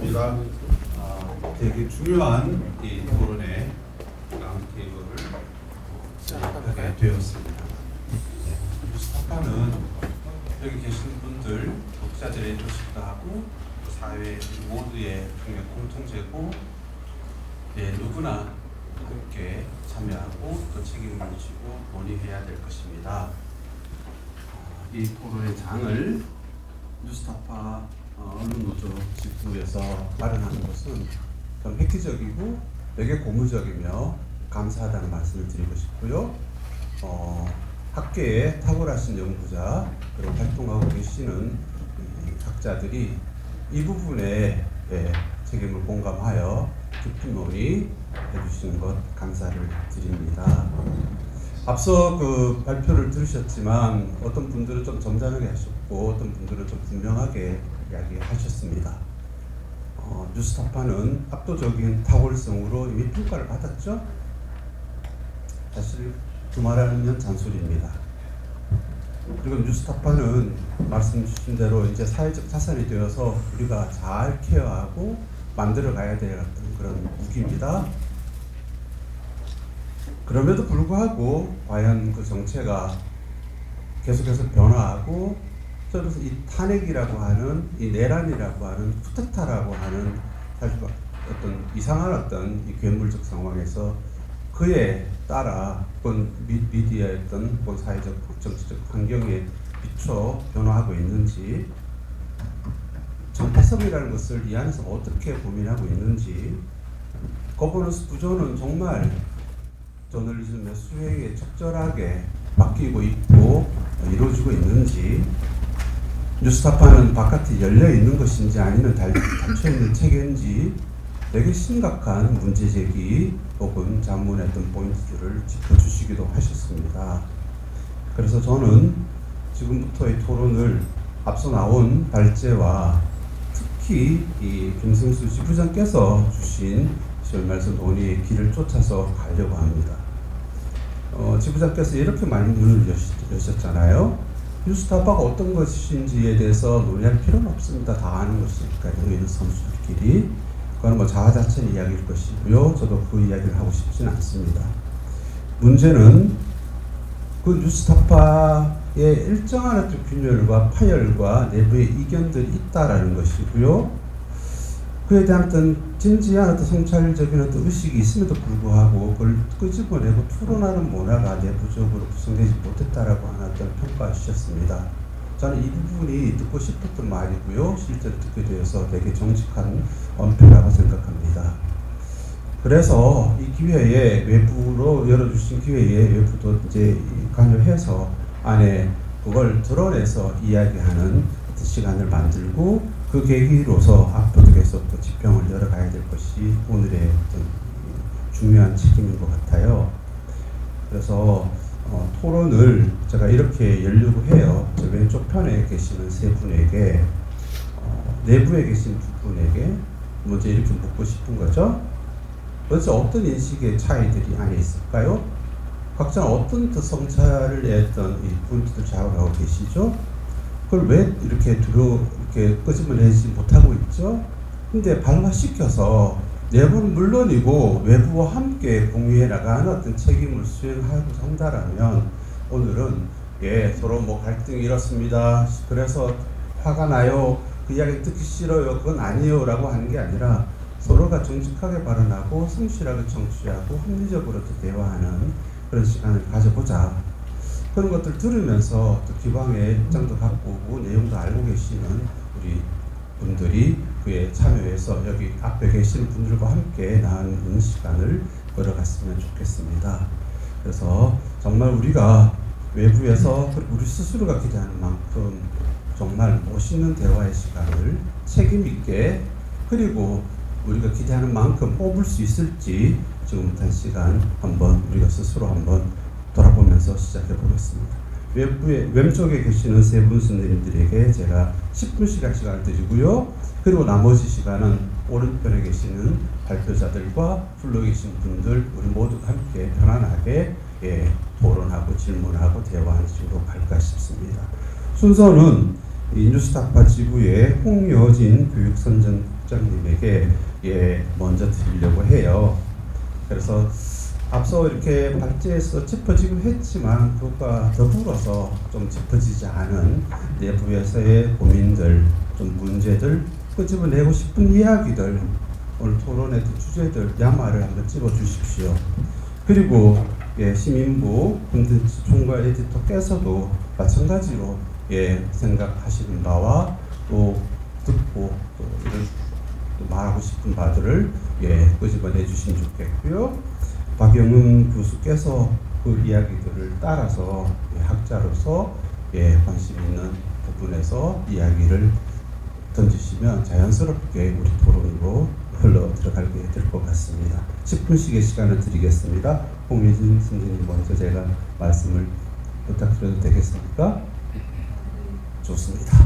저희가 되게 중요한 이 토론회 라운드테이블을 하게 되었습니다. 뉴스타파는 여기 계신 분들, 독자들의 조직도 하고 사회 모두의 공통제고, 누구나 함께 참여하고 또 책임을 지고 논의해야 될 것입니다. 이 토론의 장을 뉴스타파 언론노조 직후에서 마련하는 것은 좀 획기적이고 되게 고무적이며 감사하다는 말씀을 드리고 싶고요. 학계에 탁월하신 연구자 그리고 활동하고 계시는 학자들이 이 부분에 책임을 공감하여 깊은 논의 해주시는 것 감사를 드립니다. 앞서 그 발표를 들으셨지만 어떤 분들은 좀 점잖하게 하셨고 어떤 분들은 좀 분명하게 이야기하셨습니다. 뉴스타파는 압도적인 탁월성으로 이미 평가를 받았죠. 사실 두말하면 잔소리입니다. 그리고 뉴스타파는 말씀 주신 대로 이제 사회적 자산이 되어서 우리가 잘 케어하고 만들어 가야 될 그런 무기입니다. 그럼에도 불구하고 과연 그 정체가 계속해서 변화하고, 그래서 이 탄핵이라고 하는, 이 내란이라고 하는, 쿠데타라고 하는 사실 어떤 이상한 어떤 이 괴물적 상황에서 그에 따라 본 미디어의 어떤 본 사회적 정치적 환경에 비춰 변화하고 있는지, 정체성이라는 것을 이 안에서 어떻게 고민하고 있는지, 거버넌스 구조는 정말 저널리즘의 수행에 적절하게 바뀌고 있고 이루어지고 있는지, 뉴스타파는 바깥에 열려 있는 것인지 아니면 닫혀 있는 체계인지 되게 심각한 문제제기 혹은 자문했던 포인트들을 짚어주시기도 하셨습니다. 그래서 저는 지금부터의 토론을 앞서 나온 발제와 특히 이 김승수 지부장께서 주신 말씀 논의의 길을 쫓아서 가려고 합니다. 지부장께서 이렇게 말문을 여셨잖아요. 뉴스타파가 어떤 것인지에 대해서 논의할 필요는 없습니다. 다 아는 것이니까 여기 있는 선수들끼리. 그건 뭐 자아자찬 이야기일 것이고요. 저도 그 이야기를 하고 싶지는 않습니다. 문제는 그 뉴스타파의 일정한 어떤 균열과 파열과 내부의 이견들이 있다라는 것이고요. 그에 대한 어떤 진지한 어떤 성찰적인 어떤 의식이 있음에도 불구하고 그걸 끄집어내고 토론하는 문화가 내부적으로 구성되지 못했다라고 하는 어떤 평가를 주셨습니다. 저는 이 부분이 듣고 싶었던 말이고요. 실제로 듣게 되어서 되게 정직한 언표라고 생각합니다. 그래서 이 기회에 외부로 열어주신 기회에 외부도 이제 관여해서 안에 그걸 드러내서 이야기하는 어떤 시간을 만들고 그 계기로서 앞으로 계속 또 지평을 열어가야 될 것이 오늘의 어떤 중요한 책임인 것 같아요. 그래서 토론을 제가 이렇게 열려고 해요. 저 왼쪽 편에 계시는 세 분에게, 내부에 계신 두 분에게 먼저 이렇게 묻고 싶은 거죠. 도대체 어떤 인식의 차이들이 안에 있을까요? 각자 어떤 성찰을 했던 이 포인트들 잡아가고 계시죠? 그걸 왜 이렇게 이렇게 끄집어내지 못하고 있죠? 근데 발화시켜서 내부는 물론이고 외부와 함께 공유해 나가는 어떤 책임을 수행하고자 한다라면 오늘은 서로 뭐 갈등이 이렇습니다. 그래서 화가 나요. 그 이야기 듣기 싫어요. 그건 아니에요. 라고 하는 게 아니라 서로가 정직하게 발언하고 성실하게 청취하고 합리적으로 또 대화하는 그런 시간을 가져보자. 그런 것들 들으면서 또 기방의 입장도 갖고 오고 내용도 알고 계시는 우리 분들이 그에 참여해서 여기 앞에 계시는 분들과 함께 나누는 시간을 걸어갔으면 좋겠습니다. 그래서 정말 우리가 외부에서 우리 스스로가 기대하는 만큼 정말 멋있는 대화의 시간을 책임 있게, 그리고 우리가 기대하는 만큼 뽑을 수 있을지 지금부터 한 시간 한번 우리가 스스로 한번 돌아보면서 시작해 보겠습니다. 왼쪽에 계시는 세 분 선생님들에게 제가 10분씩 시간을 드리고요. 그리고 나머지 시간은 오른편에 계시는 발표자들과 불러 계신 분들 우리 모두 함께 편안하게 토론하고 질문하고 대화하는 식으로 갈까 싶습니다. 순서는 이 뉴스타파 지부의 홍여진 교육선전국장님에게 선생님에게 먼저 드리려고 해요. 그래서 앞서 이렇게 발제해서 짚어지긴 했지만 그것과 더불어서 좀 짚어지지 않은 내부에서의 고민들, 좀 문제들, 끄집어내고 싶은 이야기들, 오늘 토론했던 주제들, 야마를 한번 찝어주십시오. 그리고 시민부 콘텐츠 총괄 에디터께서도 마찬가지로 생각하시는 바와 또 듣고 또 이런 또 말하고 싶은 바들을 끄집어내 주시면 좋겠고요. 박영은 교수께서 그 이야기들을 따라서 학자로서 관심 있는 부분에서 이야기를 던지시면 자연스럽게 우리 토론으로 흘러 들어가게 될 것 같습니다. 10분씩의 시간을 드리겠습니다. 홍예진 선생님 먼저 제가 말씀을 부탁드려도 되겠습니까? 좋습니다.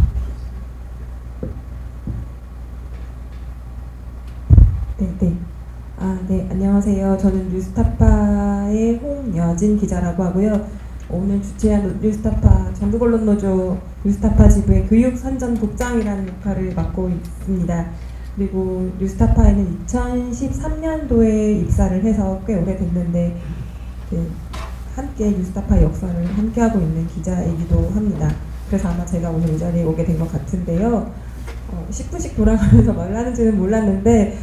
네, 안녕하세요. 저는 뉴스타파의 홍여진 기자라고 하고요. 오늘 주최한 뉴스타파 전국언론노조 뉴스타파 지부의 교육선전국장이라는 역할을 맡고 있습니다. 그리고 뉴스타파에는 2013년도에 입사를 해서 꽤 오래됐는데 함께 뉴스타파 역사를 함께하고 있는 기자이기도 합니다. 그래서 아마 제가 오늘 이 자리에 오게 된 것 같은데요. 10분씩 돌아가면서 뭘 하는지는 몰랐는데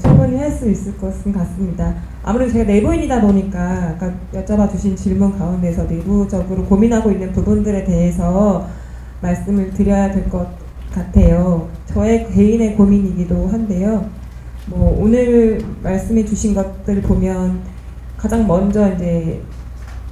충분히 할 수 있을 것은 같습니다. 아무래도 제가 내부인이다 보니까 아까 여쭤봐 주신 질문 가운데서 내부적으로 고민하고 있는 부분들에 대해서 말씀을 드려야 될 것 같아요. 저의 개인의 고민이기도 한데요. 오늘 말씀해 주신 것들 보면 가장 먼저 이제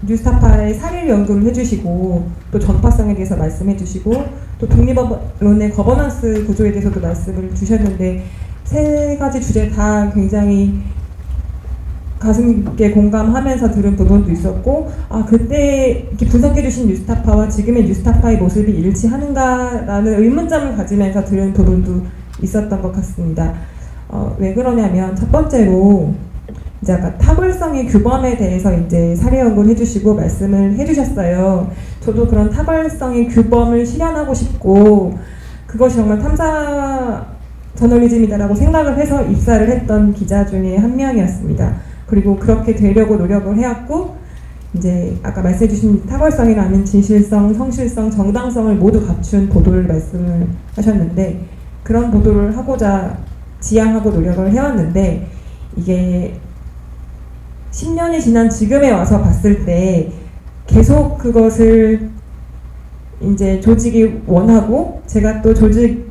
뉴스타파의 사례 연구를 해주시고 또 전파성에 대해서 말씀해 주시고 또 독립언론의 거버넌스 구조에 대해서도 말씀을 주셨는데 세 가지 주제 다 굉장히 가슴 깊게 공감하면서 들은 부분도 있었고 그때 이렇게 분석해 주신 뉴스타파와 지금의 뉴스타파의 모습이 일치하는가라는 의문점을 가지면서 들은 부분도 있었던 것 같습니다. 왜 그러냐면 첫 번째로 이제 아까 타벌성의 규범에 대해서 이제 사례 연구를 해주시고 말씀을 해주셨어요. 저도 그런 타벌성의 규범을 실현하고 싶고 그것이 정말 탐사 저널리즘이다라고 생각을 해서 입사를 했던 기자 중에 한 명이었습니다. 그리고 그렇게 되려고 노력을 해왔고 이제 아까 말씀해주신 타벌성이라는 진실성, 성실성, 정당성을 모두 갖춘 보도를 말씀을 하셨는데 그런 보도를 하고자 지향하고 노력을 해왔는데 이게 10년이 지난 지금에 와서 봤을 때 계속 그것을 이제 조직이 원하고 제가 또 조직이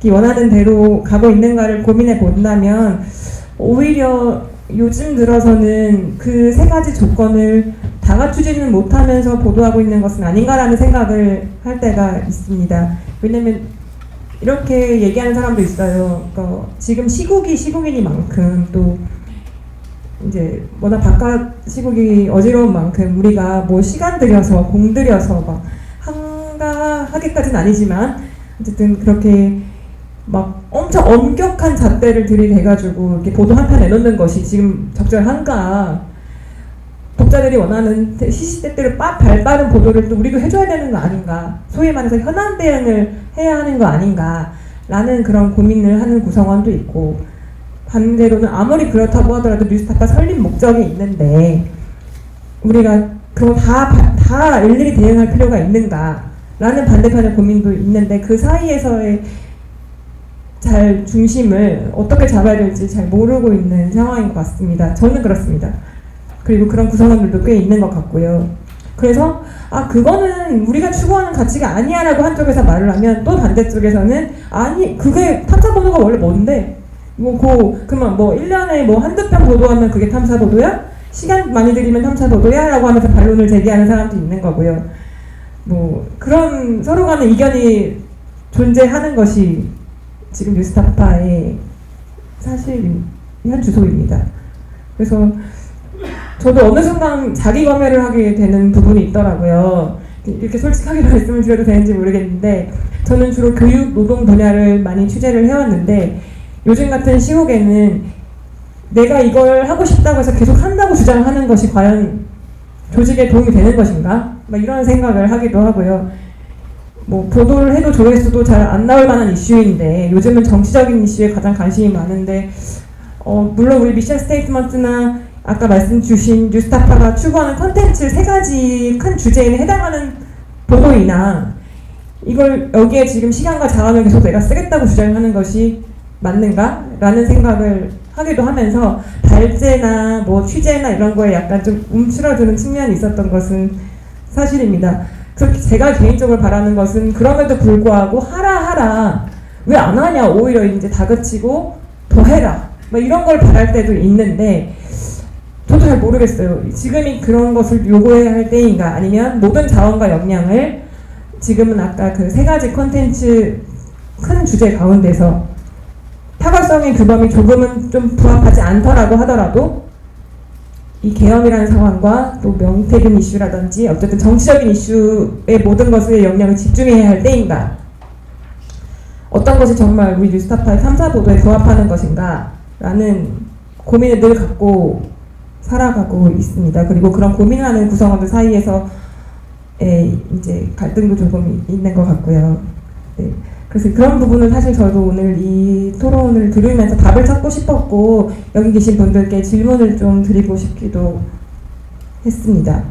원하는 대로 가고 있는가를 고민해 본다면 오히려 요즘 들어서는 그 세 가지 조건을 다 갖추지는 못하면서 보도하고 있는 것은 아닌가라는 생각을 할 때가 있습니다. 왜냐면 이렇게 얘기하는 사람도 있어요. 지금 시국이니만큼 또 이제 워낙 바깥 시국이 어지러운 만큼 우리가 뭐 시간 들여서 공 들여서 막 한가하게까지는 아니지만 어쨌든 그렇게 막 엄청 엄격한 잣대를 들이대가지고 이렇게 보도 한 편 내놓는 것이 지금 적절한가? 독자들이 원하는 시시때때로 발빠른 보도를 또 우리도 해줘야 되는 거 아닌가? 소위 말해서 현안 대응을 해야 하는 거 아닌가? 라는 그런 고민을 하는 구성원도 있고 반대로는 아무리 그렇다고 하더라도 뉴스타파 설립 목적이 있는데 우리가 그거 다 일일이 대응할 필요가 있는가? 라는 반대편의 고민도 있는데 그 사이에서의 잘 중심을 어떻게 잡아야 될지 잘 모르고 있는 상황인 것 같습니다. 저는 그렇습니다. 그리고 그런 구성원들도 꽤 있는 것 같고요. 그래서 그거는 우리가 추구하는 가치가 아니야 라고 한쪽에서 말을 하면 또 반대쪽에서는 아니 그게 탐사보도가 원래 뭔데 그러면 1년에 한두 편 보도하면 그게 탐사보도야? 시간 많이 들이면 탐사보도야? 라고 하면서 반론을 제기하는 사람도 있는 거고요. 그런 서로 간의 이견이 존재하는 것이 지금 뉴스타파의 사실 현 주소입니다. 그래서 저도 어느 순간 자기 검열을 하게 되는 부분이 있더라고요. 이렇게 솔직하게 말씀을 드려도 되는지 모르겠는데 저는 주로 교육, 노동 분야를 많이 취재를 해왔는데 요즘 같은 시국에는 내가 이걸 하고 싶다고 해서 계속 한다고 주장하는 것이 과연 조직에 도움이 되는 것인가? 이런 생각을 하기도 하고요. 뭐 보도를 해도 조회수도 잘 안 나올 만한 이슈인데 요즘은 정치적인 이슈에 가장 관심이 많은데 물론 우리 미션 스테이트먼트나 아까 말씀 주신 뉴스타파가 추구하는 컨텐츠 3가지 큰 주제에 해당하는 보도이나 이걸 여기에 지금 시간과 자원을 계속 내가 쓰겠다고 주장하는 것이 맞는가? 라는 생각을 하기도 하면서 발제나 뭐 취재나 이런 거에 약간 좀 움츠러드는 측면이 있었던 것은 사실입니다. 그렇게 제가 개인적으로 바라는 것은 그럼에도 불구하고 하라 왜 안 하냐 오히려 이제 다그치고 더 해라 뭐 이런 걸 바랄 때도 있는데 저도 잘 모르겠어요. 지금이 그런 것을 요구해야 할 때인가 아니면 모든 자원과 역량을 지금은 아까 그 3가지 컨텐츠 큰 주제 가운데서 타각성의 규범이 조금은 좀 부합하지 않더라고 하더라도 이 계엄이라는 상황과 또 명태균 이슈라든지 어쨌든 정치적인 이슈의 모든 것에 영향을 집중해야 할 때인가 어떤 것이 정말 우리 뉴스타파의 탐사보도에 부합하는 것인가 라는 고민을 늘 갖고 살아가고 있습니다. 그리고 그런 고민하는 구성원들 사이에서 이제 갈등도 조금 있는 것 같고요. 네. 그래서 그런 부분은 사실 저도 오늘 이 토론을 들으면서 답을 찾고 싶었고 여기 계신 분들께 질문을 좀 드리고 싶기도 했습니다.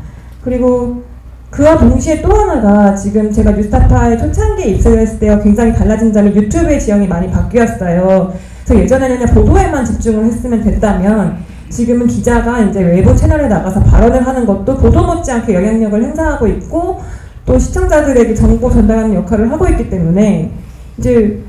그리고 그와 동시에 또 하나가 지금 제가 뉴스타파의 초창기에 입사를 했을 때와 굉장히 달라진 점이 유튜브의 지형이 많이 바뀌었어요. 그래서 예전에는 그냥 보도에만 집중을 했으면 됐다면 지금은 기자가 이제 외부 채널에 나가서 발언을 하는 것도 보도 못지않게 영향력을 행사하고 있고 또 시청자들에게 정보 전달하는 역할을 하고 있기 때문에 이제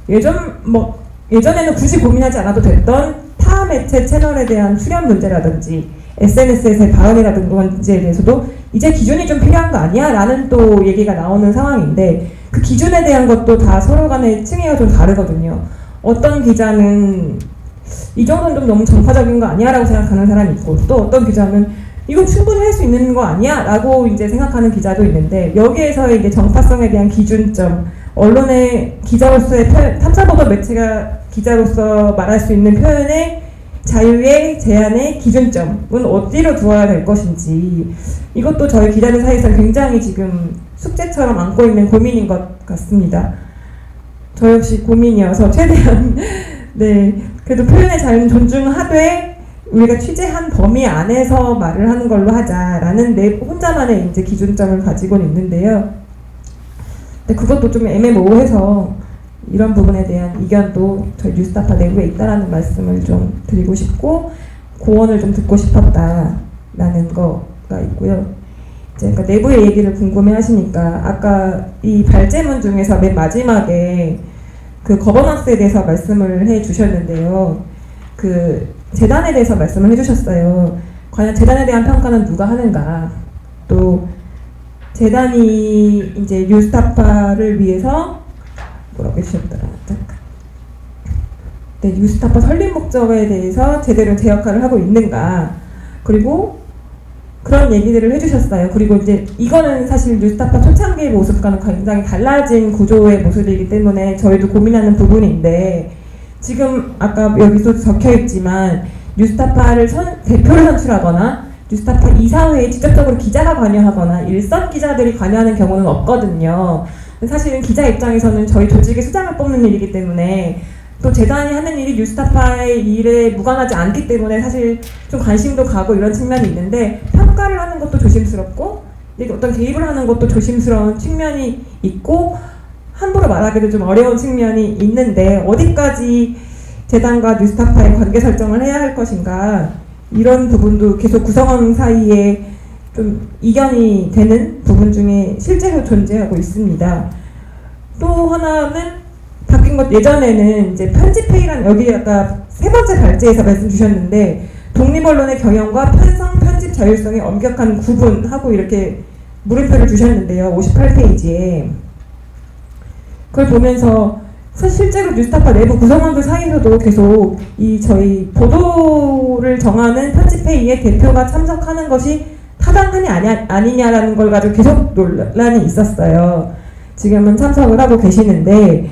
예전에는 굳이 고민하지 않아도 됐던 타 매체 채널에 대한 출연 문제라든지 SNS에서의 발언이라든지에 대해서도 이제 기준이 좀 필요한 거 아니야? 라는 또 얘기가 나오는 상황인데 그 기준에 대한 것도 다 서로 간의 층위가 좀 다르거든요. 어떤 기자는 이 정도는 좀 너무 정파적인 거 아니야? 라고 생각하는 사람이 있고 또 어떤 기자는 이건 충분히 할 수 있는 거 아니야? 라고 이제 생각하는 기자도 있는데 여기에서의 이제 정파성에 대한 기준점 언론의 기자로서의 탐사보도 매체가 기자로서 말할 수 있는 표현의 자유의 제한의 기준점은 어디로 두어야 될 것인지 이것도 저희 기자들 사이에서 굉장히 지금 숙제처럼 안고 있는 고민인 것 같습니다. 저 역시 고민이어서 최대한 네 그래도 표현의 자유는 존중하되 우리가 취재한 범위 안에서 말을 하는 걸로 하자라는 내 혼자만의 이제 기준점을 가지고는 있는데요. 근데 그것도 좀 애매모호해서 이런 부분에 대한 이견도 저희 뉴스타파 내부에 있다라는 말씀을 좀 드리고 싶고 고언을 좀 듣고 싶었다라는 거가 있고요. 이제 그러니까 내부의 얘기를 궁금해하시니까 아까 이 발제문 중에서 맨 마지막에 그 거버넌스에 대해서 말씀을 해주셨는데요. 그 재단에 대해서 말씀을 해주셨어요. 과연 재단에 대한 평가는 누가 하는가? 또 재단이 이제 뉴스타파를 위해서 뭐라고 해주셨더라? 네, 뉴스타파 설립 목적에 대해서 제대로 제 역할을 하고 있는가? 그리고 그런 얘기들을 해주셨어요. 그리고 이제 이거는 사실 뉴스타파 초창기의 모습과는 굉장히 달라진 구조의 모습이기 때문에 저희도 고민하는 부분인데 지금 아까 여기서 적혀있지만 뉴스타파를 대표를 선출하거나 뉴스타파 이사회에 직접적으로 기자가 관여하거나 일선 기자들이 관여하는 경우는 없거든요. 사실은 기자 입장에서는 저희 조직의 수장을 뽑는 일이기 때문에 또 재단이 하는 일이 뉴스타파의 일에 무관하지 않기 때문에 사실 좀 관심도 가고 이런 측면이 있는데 평가를 하는 것도 조심스럽고 어떤 개입을 하는 것도 조심스러운 측면이 있고 함부로 말하기도 좀 어려운 측면이 있는데 어디까지 재단과 뉴스타파의 관계 설정을 해야 할 것인가 이런 부분도 계속 구성원 사이에 좀 이견이 되는 부분 중에 실제로 존재하고 있습니다. 또 하나는 바뀐 것 예전에는 이제 편집회의란 여기 아까 3번째 발제에서 말씀 주셨는데 독립언론의 경영과 편성 편집 자율성의 엄격한 구분하고 이렇게 물음표를 주셨는데요. 58페이지에 그걸 보면서 실제로 뉴스타파 내부 구성원들 사이에서도 계속 이 저희 보도를 정하는 편집회의에 대표가 참석하는 것이 타당하냐 아니냐라는 걸 가지고 계속 논란이 있었어요. 지금은 참석을 하고 계시는데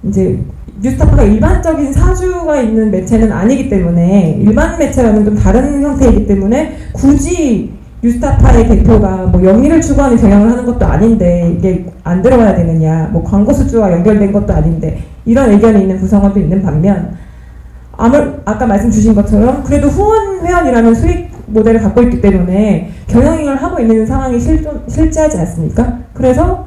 이제 뉴스타파가 일반적인 사주가 있는 매체는 아니기 때문에 일반 매체와는 좀 다른 형태이기 때문에 굳이 뉴스타파의 대표가 뭐 영리를 추구하는 경영을 하는 것도 아닌데 이게 안 들어가야 되느냐, 뭐 광고 수주와 연결된 것도 아닌데 이런 의견이 있는 구성원도 있는 반면 아까 말씀 주신 것처럼 그래도 후원 회원이라는 수익 모델을 갖고 있기 때문에 경영을 하고 있는 상황이 실제하지 않습니까? 그래서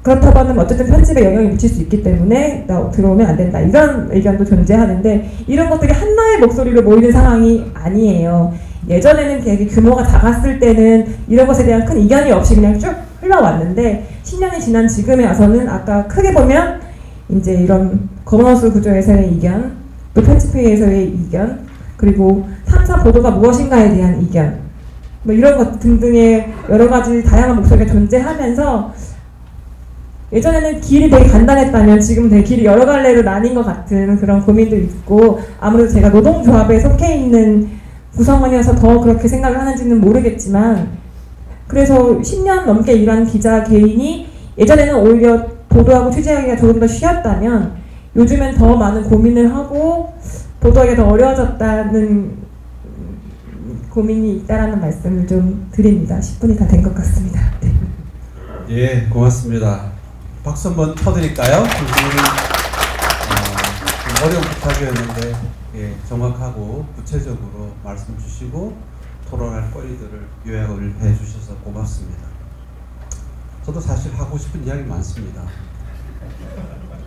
그렇다고 하면 어쨌든 편집에 영향을 미칠 수 있기 때문에 나 들어오면 안 된다 이런 의견도 존재하는데 이런 것들이 한나의 목소리로 모이는 상황이 아니에요. 예전에는 되게 규모가 작았을 때는 이런 것에 대한 큰 이견이 없이 그냥 쭉 흘러왔는데 10년이 지난 지금에 와서는 아까 크게 보면 이제 이런 거버넌스 구조에서의 이견, 또 편집회의에서의 이견, 그리고 3사 보도가 무엇인가에 대한 이견, 뭐 이런 것 등등의 여러 가지 다양한 목소리가 존재하면서 예전에는 길이 되게 간단했다면 지금 되게 길이 여러 갈래로 나뉜 것 같은 그런 고민도 있고 아무래도 제가 노동조합에 속해 있는 구성원이어서 더 그렇게 생각을 하는지는 모르겠지만 그래서 10년 넘게 일한 기자 개인이 예전에는 오히려 보도하고 취재하기가 조금 더 쉬웠다면 요즘엔 더 많은 고민을 하고 보도하기가 더 어려워졌다는 고민이 있다라는 말씀을 좀 드립니다. 10분이 다 된 것 같습니다. 네. 예, 고맙습니다. 박수 한번 쳐드릴까요? 좀 어려운 부탁이었는데 예, 정확하고 구체적으로 말씀 주시고 토론할 거리들을 요약을 해주셔서 고맙습니다. 저도 사실 하고 싶은 이야기 많습니다.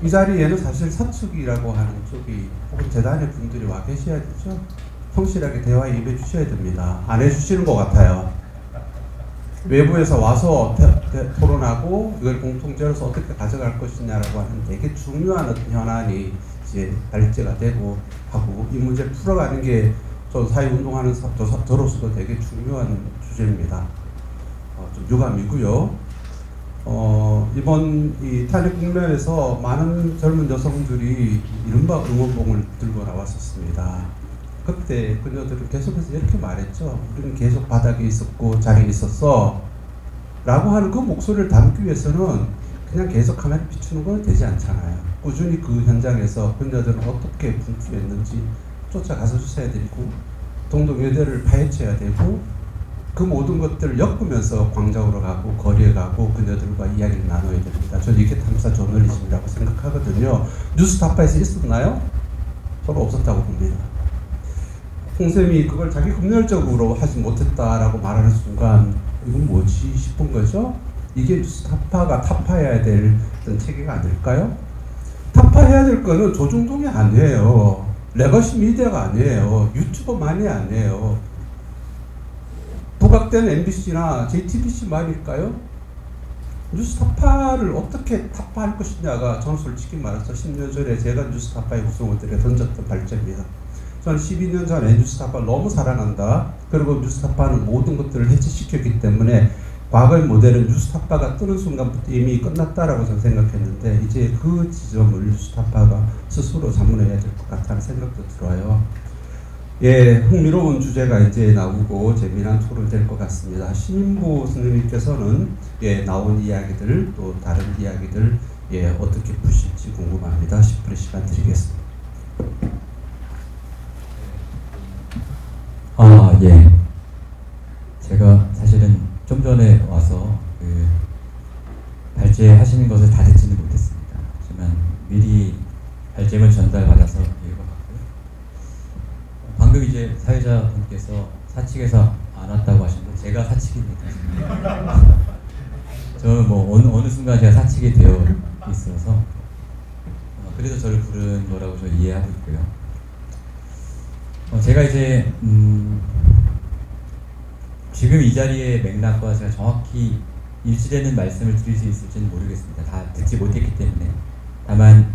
이 자리에는 사실 서측이라고 하는 쪽이 혹은 재단의 분들이 와 계셔야 되죠. 성실하게 대화에 임해 주셔야 됩니다. 안 해주시는 것 같아요. 외부에서 와서 토론하고 이걸 공통제로서 어떻게 가져갈 것이냐라고 하는 되게 중요한 어떤 현안이 이제 발제가 되고 하고 이 문제를 풀어가는 게 저 사회운동하는 저로서도 되게 중요한 주제입니다. 좀 유감이고요. 이번 이 탄핵 국면에서 많은 젊은 여성들이 이른바 응원봉을 들고 나왔었습니다. 그때 그녀들은 계속해서 이렇게 말했죠. 우리는 계속 바닥에 있었고 자리에 있었어 라고 하는 그 목소리를 담기 위해서는 그냥 계속 카메라 비추는 건 되지 않잖아요. 꾸준히 그 현장에서 그녀들은 어떻게 분투했는지 쫓아가서 주셔야 되고 동동여대를 파헤쳐야 되고 그 모든 것들을 엮으면서 광장으로 가고 거리에 가고 그녀들과 이야기를 나눠야 됩니다. 저는 이게 탐사 저널리즘이라고 생각하거든요. 뉴스타파에서 있었나요? 저는 없었다고 봅니다. 홍쌤이 그걸 자기 검열적으로 하지 못했다라고 말하는 순간 이건 뭐지 싶은 거죠. 이게 뉴스타파가 타파해야 될 어떤 체계가 아닐까요? 타파해야 될 거는 조중동이 아니에요. 레거시 미디어가 아니에요. 유튜버만이 아니에요. 부각된 MBC나 JTBC 말일까요? 뉴스타파를 어떻게 타파할 것이냐가 저는 솔직히 말해서 10년 전에 제가 뉴스타파의 구성원들에 던졌던 발제입니다. 저는 12년 전에 뉴스타파를 너무 사랑한다. 그리고 뉴스타파는 모든 것들을 해체시켰기 때문에 과거의 모델은 뉴스타파가 뜨는 순간부터 이미 끝났다라고 저는 생각했는데 이제 그 지점을 뉴스타파가 스스로 자문해야 될 것 같다는 생각도 들어요. 예, 흥미로운 주제가 이제 나오고 재미난 토론 될 것 같습니다. 신인부 선생님께서는 예, 나온 이야기들 또 다른 이야기들 예, 어떻게 푸실지 궁금합니다. 10분의 시간 드리겠습니다. 예. 제가 사실은 좀 전에 와서 그 발제하시는 것을 다 듣지는 못했습니다. 하지만 미리 발제문 전달받아서 읽어봤고요. 방금 이제 사회자분께서 사측에서 안 왔다고 하셨는데 제가 사측입니다. 저는 뭐 어느 순간 제가 사측이 되어 있어서 그래서 저를 부른 거라고 저 이해하고 있고요. 제가 이제 지금 이 자리의 맥락과 제가 정확히 일치되는 말씀을 드릴 수 있을지는 모르겠습니다. 다 듣지 못했기 때문에. 다만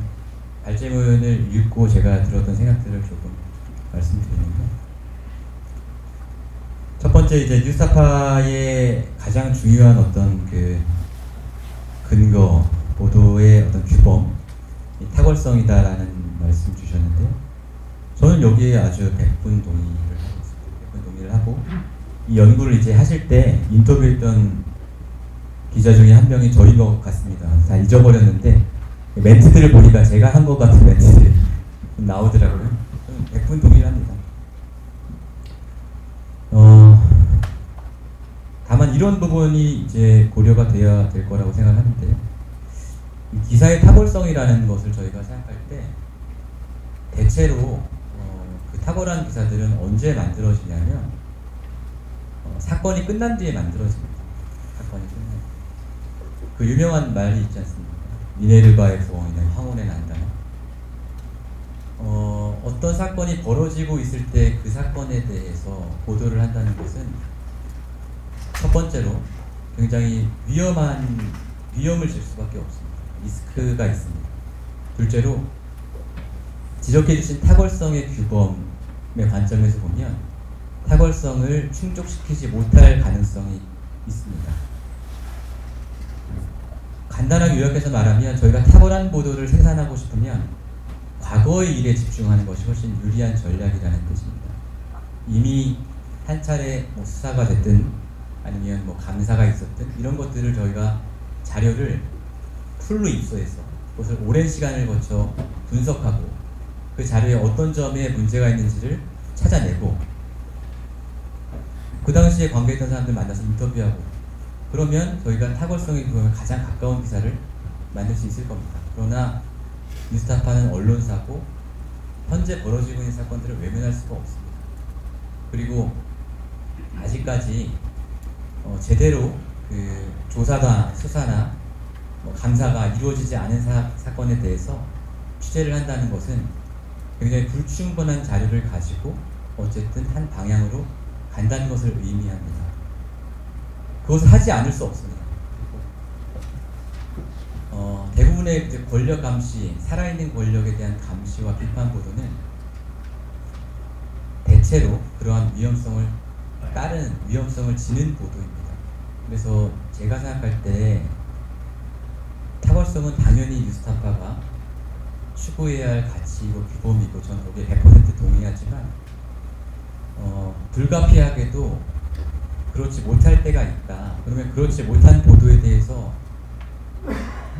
발제문을 읽고 제가 들었던 생각들을 조금 말씀드리는데, 첫 번째 이제 뉴스타파의 가장 중요한 어떤 그 근거, 보도의 어떤 규범, 탁월성이다라는 말씀 주셨는데요. 저는 여기에 아주 100분 동의를 하고 있습니다. 100분 동의를 하고 이 연구를 이제 하실 때 인터뷰했던 기자 중에 한 명이 저인 것 같습니다. 다 잊어버렸는데 멘트들을 보니까 제가 한 것 같은 멘트들이 나오더라고요. 저는 100분 동의를 합니다. 이런 부분이 이제 고려가 돼야 될 거라고 생각하는데, 이 기사의 탁월성이라는 것을 저희가 생각할 때 대체로 그 탁월한 기사들은 언제 만들어지냐면 사건이 끝난 뒤에 만들어집니다. 사건이 끝난 뒤에. 그 유명한 말이 있지 않습니까? 미네르바의 부엉이는 황혼에 난다. 어떤 사건이 벌어지고 있을 때 그 사건에 대해서 보도를 한다는 것은 첫 번째로 굉장히 위험을 질 수밖에 없습니다. 리스크가 있습니다. 둘째로 지적해 주신 탁월성의 규범의 관점에서 보면 탁월성을 충족시키지 못할 가능성이 있습니다. 간단하게 요약해서 말하면 저희가 탁월한 보도를 생산하고 싶으면 과거의 일에 집중하는 것이 훨씬 유리한 전략이라는 뜻입니다. 이미 한 차례 뭐 수사가 됐든 아니면 뭐 감사가 있었든 이런 것들을 저희가 자료를 풀로 입수해서 그것을 오랜 시간을 거쳐 분석하고 그 자료에 어떤 점에 문제가 있는지를 찾아내고 그 당시에 관계했던 사람들 만나서 인터뷰하고 그러면 저희가 탁월성의 규범에 가장 가까운 기사를 만들 수 있을 겁니다. 그러나 뉴스타파는 언론사고 현재 벌어지고 있는 사건들을 외면할 수가 없습니다. 그리고 아직까지 제대로 그 조사나 수사나 감사가 이루어지지 않은 사건에 대해서 취재를 한다는 것은 굉장히 불충분한 자료를 가지고 어쨌든 한 방향으로 간다는 것을 의미합니다. 그것을 하지 않을 수 없습니다. 대부분의 이제 권력 감시, 살아있는 권력에 대한 감시와 비판 보도는 대체로 그러한 위험성을 지닌 보도입니다. 그래서 제가 생각할 때 탁월성은 당연히 뉴스타파가 추구해야 할 가치이고 규범이고 저는 거기에 100% 동의하지만 불가피하게도 그렇지 못할 때가 있다. 그러면 그렇지 못한 보도에 대해서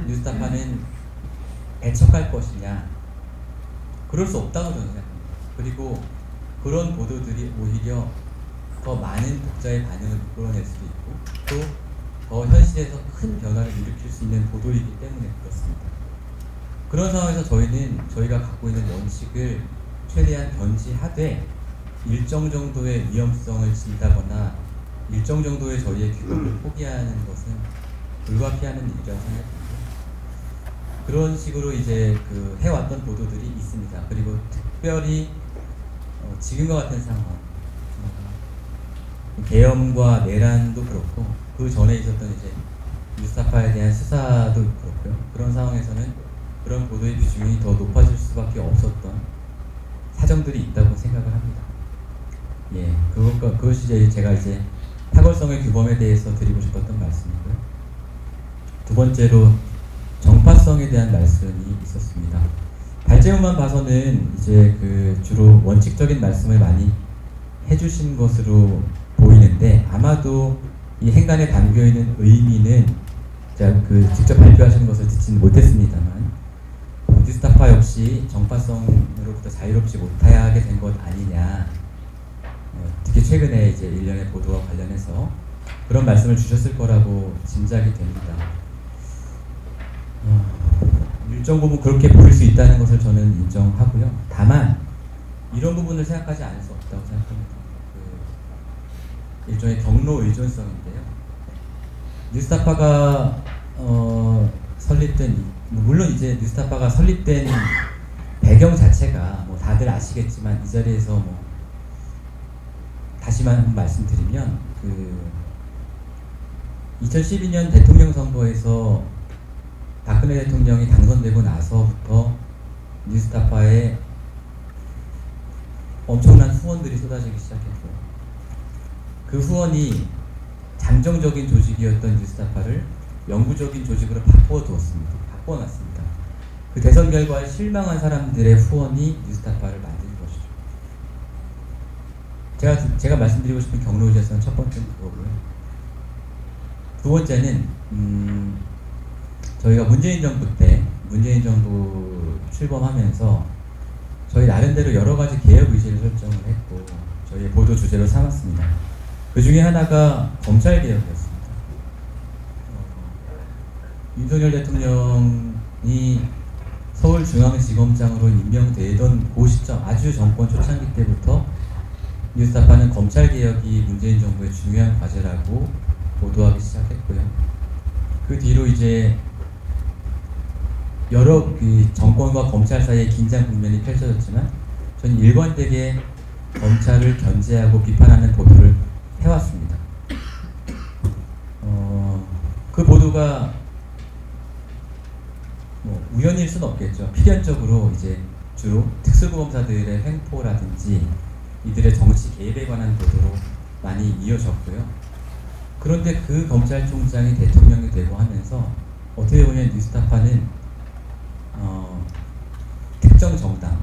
뉴스타파는 배척할 것이냐? 그럴 수 없다고 저는 생각합니다. 그리고 그런 보도들이 오히려 더 많은 독자의 반응을 이끌어낼 수도 있고 또 더 현실에서 큰 변화를 일으킬 수 있는 보도이기 때문에 그렇습니다. 그런 상황에서 저희가 갖고 있는 원칙을 최대한 견지하되 일정 정도의 위험성을 진다거나 일정 정도의 저희의 규범을 포기하는 것은 불가피하는 일이라고 생각합니다. 그런 식으로 이제 그 해왔던 보도들이 있습니다. 그리고 특별히 지금과 같은 상황, 계엄과 내란도 그렇고 그 전에 있었던 이제 뉴스타파에 대한 수사도 그렇고요. 그런 상황에서는 그런 보도의 비중이 더 높아질 수밖에 없었던 사정들이 있다고 생각을 합니다. 예, 그것이 제가 이제 탁월성의 규범에 대해서 드리고 싶었던 말씀이고요. 두 번째로 정파성에 대한 말씀이 있었습니다. 발제문만 봐서는 이제 그 주로 원칙적인 말씀을 많이 해주신 것으로 보이는데 아마도 이 행간에 담겨 있는 의미는 제가 그 직접 발표하시는 것을 듣지는 못했습니다만 뉴스타파 역시 정파성으로부터 자유롭지 못하게 된 것 아니냐. 특히 최근에 이제 일련의 보도와 관련해서 그런 말씀을 주셨을 거라고 짐작이 됩니다. 일정 부분 그렇게 보일 수 있다는 것을 저는 인정하고요. 다만 이런 부분을 생각하지 않을 수 없다고 생각합니다. 일종의 경로 의존성인데요. 뉴스타파가 설립된 물론 이제 뉴스타파가 설립된 배경 자체가 뭐 다들 아시겠지만 이 자리에서 뭐 다시만 말씀드리면 그 2012년 대통령 선거에서 박근혜 대통령이 당선되고 나서부터 뉴스타파에 엄청난 후원들이 쏟아지기 시작했고 그 후원이 잠정적인 조직이었던 뉴스타파를 영구적인 조직으로 바꿔놨습니다. 그 대선 결과에 실망한 사람들의 후원이 뉴스타파를 만든 것이죠. 제가 말씀드리고 싶은 경로의존성은 첫 번째는 그거고요. 두 번째는 저희가 문재인 정부 출범하면서 저희 나름대로 여러 가지 개혁 의지를 설정을 했고 저희의 보도 주제로 삼았습니다. 그 중에 하나가 검찰 개혁이었습니다. 윤석열 대통령이 서울중앙지검장으로 임명되던 그 시점, 아주 정권 초창기 때부터 뉴스타파는 검찰개혁이 문재인 정부의 중요한 과제라고 보도하기 시작했고요. 그 뒤로 이제 여러 그 정권과 검찰 사이의 긴장 국면이 펼쳐졌지만 저는 일관되게 검찰을 견제하고 비판하는 보도를 해왔습니다. 그 보도가 뭐 우연일 수는 없겠죠. 필연적으로 이제 주로 특수부검사들의 횡포라든지 이들의 정치 개입에 관한 보도로 많이 이어졌고요. 그런데 그 검찰총장이 대통령이 되고 하면서 어떻게 보면 뉴스타파는 특정 정당,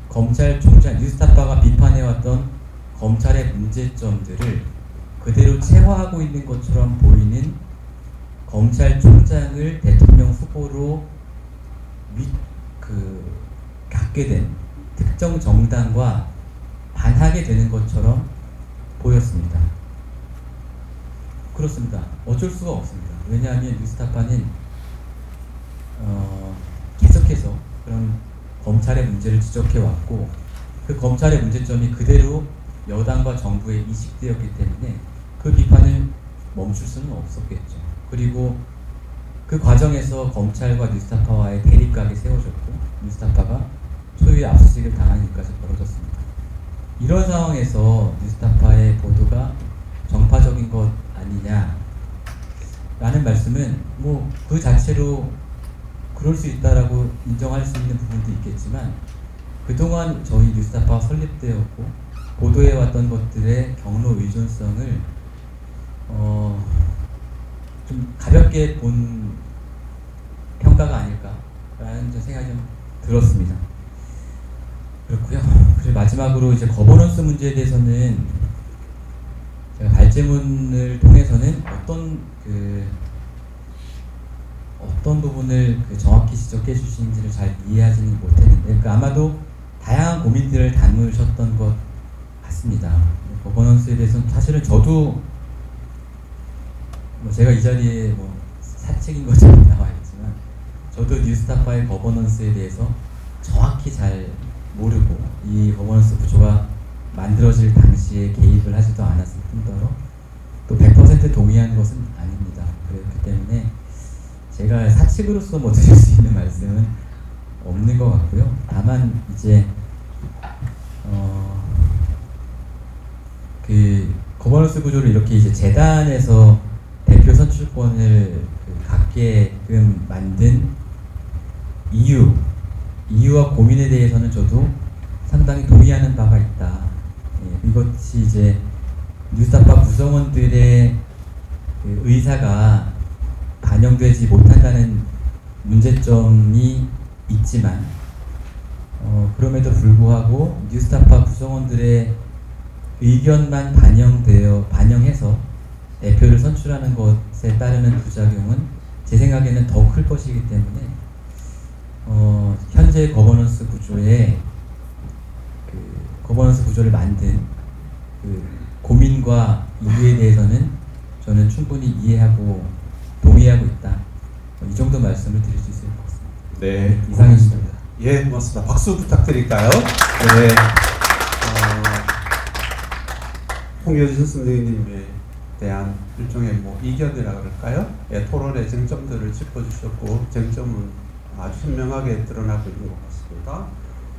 검찰총장, 뉴스타파가 비판해왔던 검찰의 문제점들을 그대로 체화하고 있는 것처럼 보이는 검찰총장을 대통령 후보로 갖게 된 특정 정당과 반하게 되는 것처럼 보였습니다. 그렇습니다. 어쩔 수가 없습니다. 왜냐하면 뉴스타파는 계속해서 그런 검찰의 문제를 지적해왔고 그 검찰의 문제점이 그대로 여당과 정부에 이식되었기 때문에 그 비판을 멈출 수는 없었겠죠. 그리고 그 과정에서 검찰과 뉴스타파와의 대립각이 세워졌고 뉴스타파가 소유의 압수수색을 당하는 일까지 벌어졌습니다. 이런 상황에서 뉴스타파의 보도가 정파적인 것 아니냐 라는 말씀은 뭐 그 자체로 그럴 수 있다라고 인정할 수 있는 부분도 있겠지만 그동안 저희 뉴스타파가 설립되었고 보도해왔던 것들의 경로 의존성을 좀 가볍게 본 평가가 아닐까라는 생각이 좀 들었습니다. 그렇고요. 그리고 마지막으로 이제 거버넌스 문제에 대해서는 제가 발제문을 통해서는 어떤 부분을 정확히 지적해 주시는지를 잘 이해하지는 못했는데 그러니까 아마도 다양한 고민들을 담으셨던 것 같습니다. 거버넌스에 대해서는 사실은 저도 제가 이 자리에 사책인 것처럼 나와 있지만 저도 뉴스타파의 거버넌스에 대해서 정확히 잘 모르고 이 거버넌스 구조가 만들어질 당시에 개입을 하지도 않았을 뿐더러 또 100% 동의한 것은 아닙니다. 그렇기 때문에 제가 사측으로서 드릴 수 있는 말씀은 없는 것 같고요. 다만 이제 그 거버넌스 구조를 이렇게 이제 재단에서 대표 선출권을 갖게끔 만든 이유와 고민에 대해서는 저도 상당히 동의하는 바가 있다. 이것이 이제 뉴스타파 구성원들의 그 의사가 반영되지 못한다는 문제점이 있지만 그럼에도 불구하고 뉴스타파 구성원들의 의견만 반영해서 대표를 선출하는 것에 따르는 부작용은 제 생각에는 더 클 것이기 때문에 현재 거버넌스 구조의 거버넌스 구조를 만든 그 고민과 이유에 대해서는 저는 충분히 이해하고 동의하고 있다. 이 정도 말씀을 드릴 수 있을 것 같습니다. 네, 이상입니다. 예, 고맙습니다. 박수 부탁드릴까요? 네. 홍여진 선생님에 대한 일종의 이견이라 그럴까요? 예, 토론의 쟁점들을 짚어주셨고 쟁점은 아주 선명하게 드러나고 있는 것 같습니다.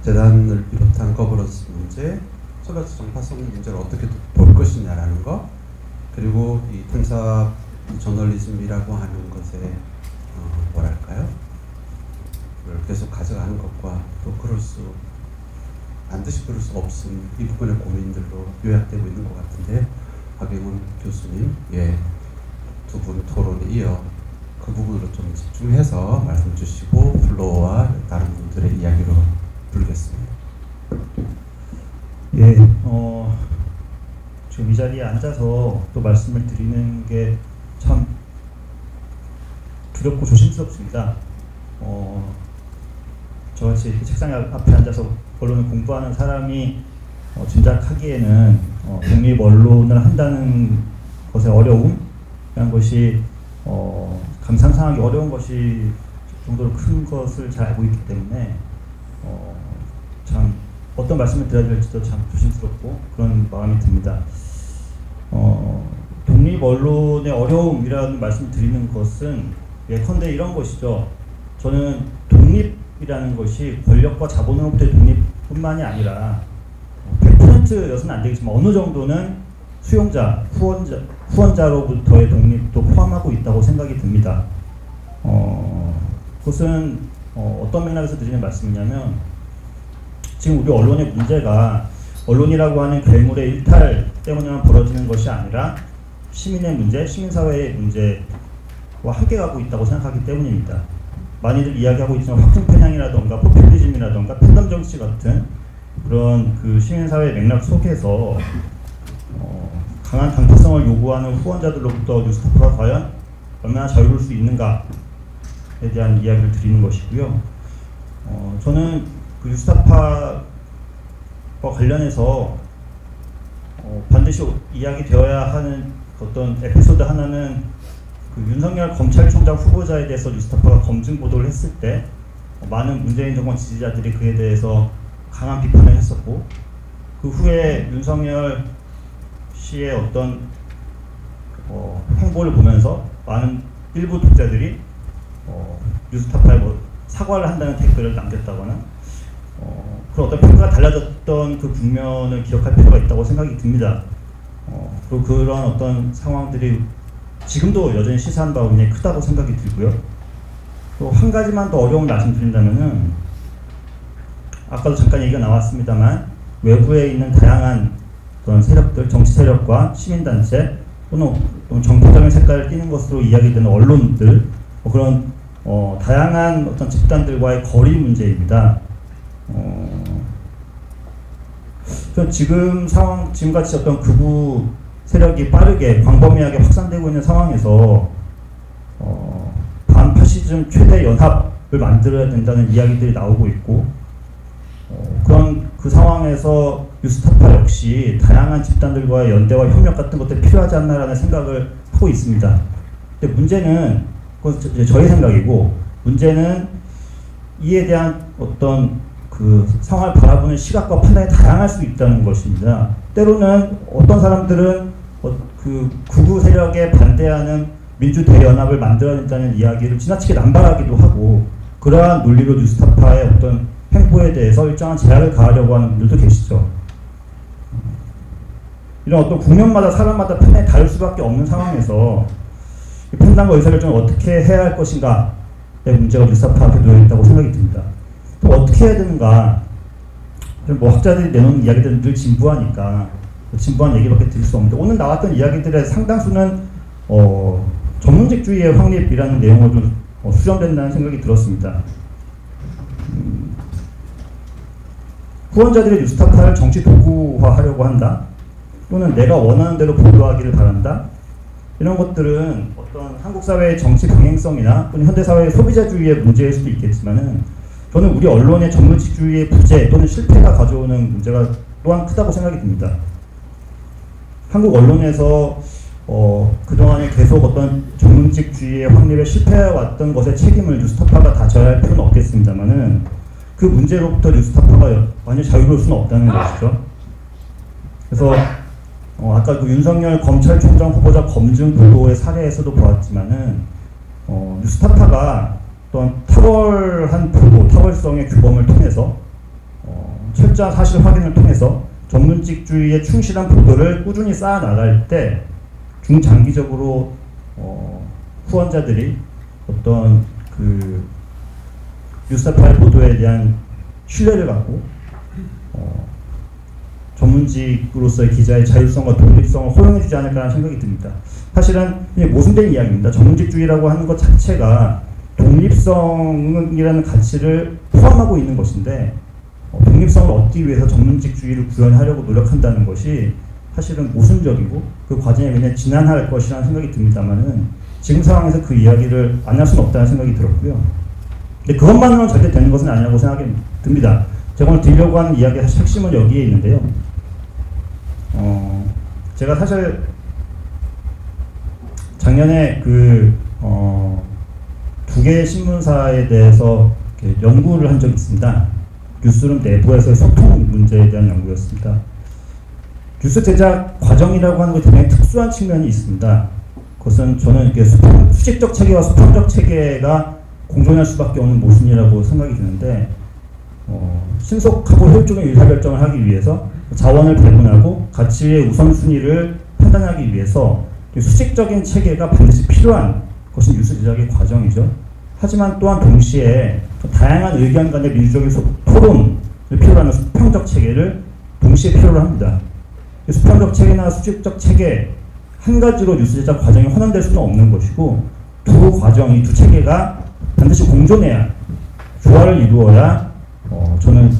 재단을 비롯한 거버넌스 문제, 소비자 정파성 문제를 어떻게 볼 것이냐라는 것, 그리고 이 탐사 저널리즘이라고 하는 것에 뭐랄까요? 그걸 계속 가져가는 것과 또 반드시 그럴 수 없음 이 부분의 고민들로 요약되고 있는 것 같은데 박영훈 교수님, 예, 두 분 토론에 이어 그 부분으로 좀 집중해서 말씀 주시고 플로어와 다른 분들의 이야기로 부르겠습니다. 예, 지금 이 자리에 앉아서 또 말씀을 드리는 게 참 두렵고 조심스럽습니다. 저같이 이렇게 책상 앞에 앉아서 언론을 공부하는 사람이 짐작하기에는 독립 언론을 한다는 것의 어려움, 이런 것이 감 상상하기 어려운 것이 정도로 큰 것을 잘 알고 있기 때문에 참 어떤 말씀을 드려야 될지도 참 조심스럽고 그런 마음이 듭니다. 독립 언론의 어려움이라는 말씀을 드리는 것은 예컨대 이런 것이죠. 저는 독립이라는 것이 권력과 자본으로부터의 독립뿐만이 아니라 100%여서는 안 되겠지만 어느 정도는 수용자, 후원자로부터의 독립도 포함하고 있다고 생각이 듭니다. 그것은 어떤 맥락에서 드리는 말씀이냐면 지금 우리 언론의 문제가 언론이라고 하는 괴물의 일탈 때문에만 벌어지는 것이 아니라 시민의 문제, 시민사회의 문제와 함께 가고 있다고 생각하기 때문입니다. 많이들 이야기하고 있지만 확증 편향이라던가 포퓰리즘이라던가 팬덤 정치 같은 그런 그 시민사회 맥락 속에서 강한 단편성을 요구하는 후원자들로부터 뉴스타파가 과연 얼마나 자유로울 수 있는가에 대한 이야기를 드리는 것이고요. 저는 그 뉴스타파와 관련해서 반드시 이야기되어야 하는 어떤 에피소드 하나는 그 윤석열 검찰총장 후보자에 대해서 뉴스타파가 검증 보도를 했을 때 많은 문재인 정권 지지자들이 그에 대해서 강한 비판을 했었고 그 후에 윤석열 씨의 어떤 행보를 보면서 많은 일부 독자들이 뉴스타파에 뭐 사과를 한다는 댓글을 남겼다거나 그런 어떤 평가가 달라졌던 그 국면을 기억할 필요가 있다고 생각이 듭니다. 그리고 그런 어떤 상황들이 지금도 여전히 시사하는 바가 굉장히 크다고 생각이 들고요. 또 한 가지만 더 어려움을 말씀드린다면은 아까도 잠깐 얘기가 나왔습니다만 외부에 있는 다양한 어떤 세력들, 정치 세력과 시민단체 또는 정파적인 색깔을 띠는 것으로 이야기되는 언론들 그런 다양한 어떤 집단들과의 거리 문제입니다. 지금같이 어떤 극우 세력이 빠르게 광범위하게 확산되고 있는 상황에서 반파시즘 최대 연합을 만들어야 된다는 이야기들이 나오고 있고 그런 그 상황에서 뉴스타파 역시 다양한 집단들과의 연대와 협력 같은 것들이 필요하지 않나라는 생각을 하고 있습니다. 근데 문제는 그건 저의 생각이고 문제는 이에 대한 어떤 그 상황을 바라보는 시각과 판단이 다양할 수 있다는 것입니다. 때로는 어떤 사람들은 그 극우 세력에 반대하는 민주대연합을 만들어야 된다는 이야기를 지나치게 남발하기도 하고 그러한 논리로 뉴스타파의 어떤 행보에 대해서 일정한 제약을 가하려고 하는 분들도 계시죠. 이런 어떤 국면마다 사람마다 판단이 다를 수밖에 없는 상황에서 이 판단과 의사결정을 어떻게 해야 할 것인가의 문제가 뉴스타파 앞에 놓여있다고 생각이 듭니다. 또 어떻게 해야 되는가 뭐 학자들이 내놓는 이야기들은 늘 진부하니까 진부한 얘기밖에 드릴 수 없는데 오늘 나왔던 이야기들의 상당수는 전문직주의의 확립이라는 내용으로 좀 수렴된다는 생각이 들었습니다. 후원자들의 뉴스타파를 정치 도구화하려고 한다 또는 내가 원하는 대로 보도하기를 바란다 이런 것들은 어떤 한국 사회의 정치 강행성이나 또는 현대 사회의 소비자주의의 문제일 수도 있겠지만은 저는 우리 언론의 전문직주의의 부재 또는 실패가 가져오는 문제가 또한 크다고 생각이 듭니다. 한국 언론에서 그동안에 계속 어떤 전문직주의의 확립에 실패해왔던 것의 책임을 뉴스타파가 다 져야 할 필요는 없겠습니다만은 그 문제로부터 뉴스타파가 완전히 자유로울 수는 없다는 것이죠. 그래서 아까 그 윤석열 검찰총장 후보자 검증 보도의 사례에서도 보았지만은 뉴스타파가 또한 탁월한 보도, 탁월성의 규범을 통해서 철저한 사실 확인을 통해서 전문직주의에 충실한 보도를 꾸준히 쌓아 나갈 때 중장기적으로 후원자들이 어떤 그 뉴스타파의 보도에 대한 신뢰를 갖고 전문직으로서의 기자의 자율성과 독립성을 허용해주지 않을까라는 생각이 듭니다. 사실은 모순된 이야기입니다. 전문직주의라고 하는 것 자체가 독립성이라는 가치를 포함하고 있는 것인데 독립성을 얻기 위해서 전문직주의를 구현하려고 노력한다는 것이 사실은 모순적이고 그 과정에 굉장히 지난할 것이라는 생각이 듭니다만은 지금 상황에서 그 이야기를 안 할 수는 없다는 생각이 들었고요. 근데 그것만으로는 절대 되는 것은 아니라고 생각이 듭니다. 제가 오늘 드리려고 하는 이야기의 핵심은 여기에 있는데요. 제가 사실 작년에 두 개의 신문사에 대해서 이렇게 연구를 한 적이 있습니다. 뉴스룸 내부에서의 소통 문제에 대한 연구였습니다. 뉴스 제작 과정이라고 하는 게 굉장히 특수한 측면이 있습니다. 그것은 저는 이게 수직적 체계와 수평적 체계가 공존할 수밖에 없는 모순이라고 생각이 드는데, 신속하고 효율적인 의사결정을 하기 위해서 자원을 배분하고 가치의 우선순위를 판단하기 위해서 수직적인 체계가 반드시 필요한 것이 뉴스 제작의 과정이죠. 하지만 또한 동시에 다양한 의견 간의 민주적인 토론을 필요로 하는 수평적 체계를 동시에 필요로 합니다. 수평적 체계나 수직적 체계 한 가지로 뉴스 제작 과정이 혼합될 수는 없는 것이고, 두 과정이, 두 체계가 반드시 공존해야, 조화를 이루어야 저는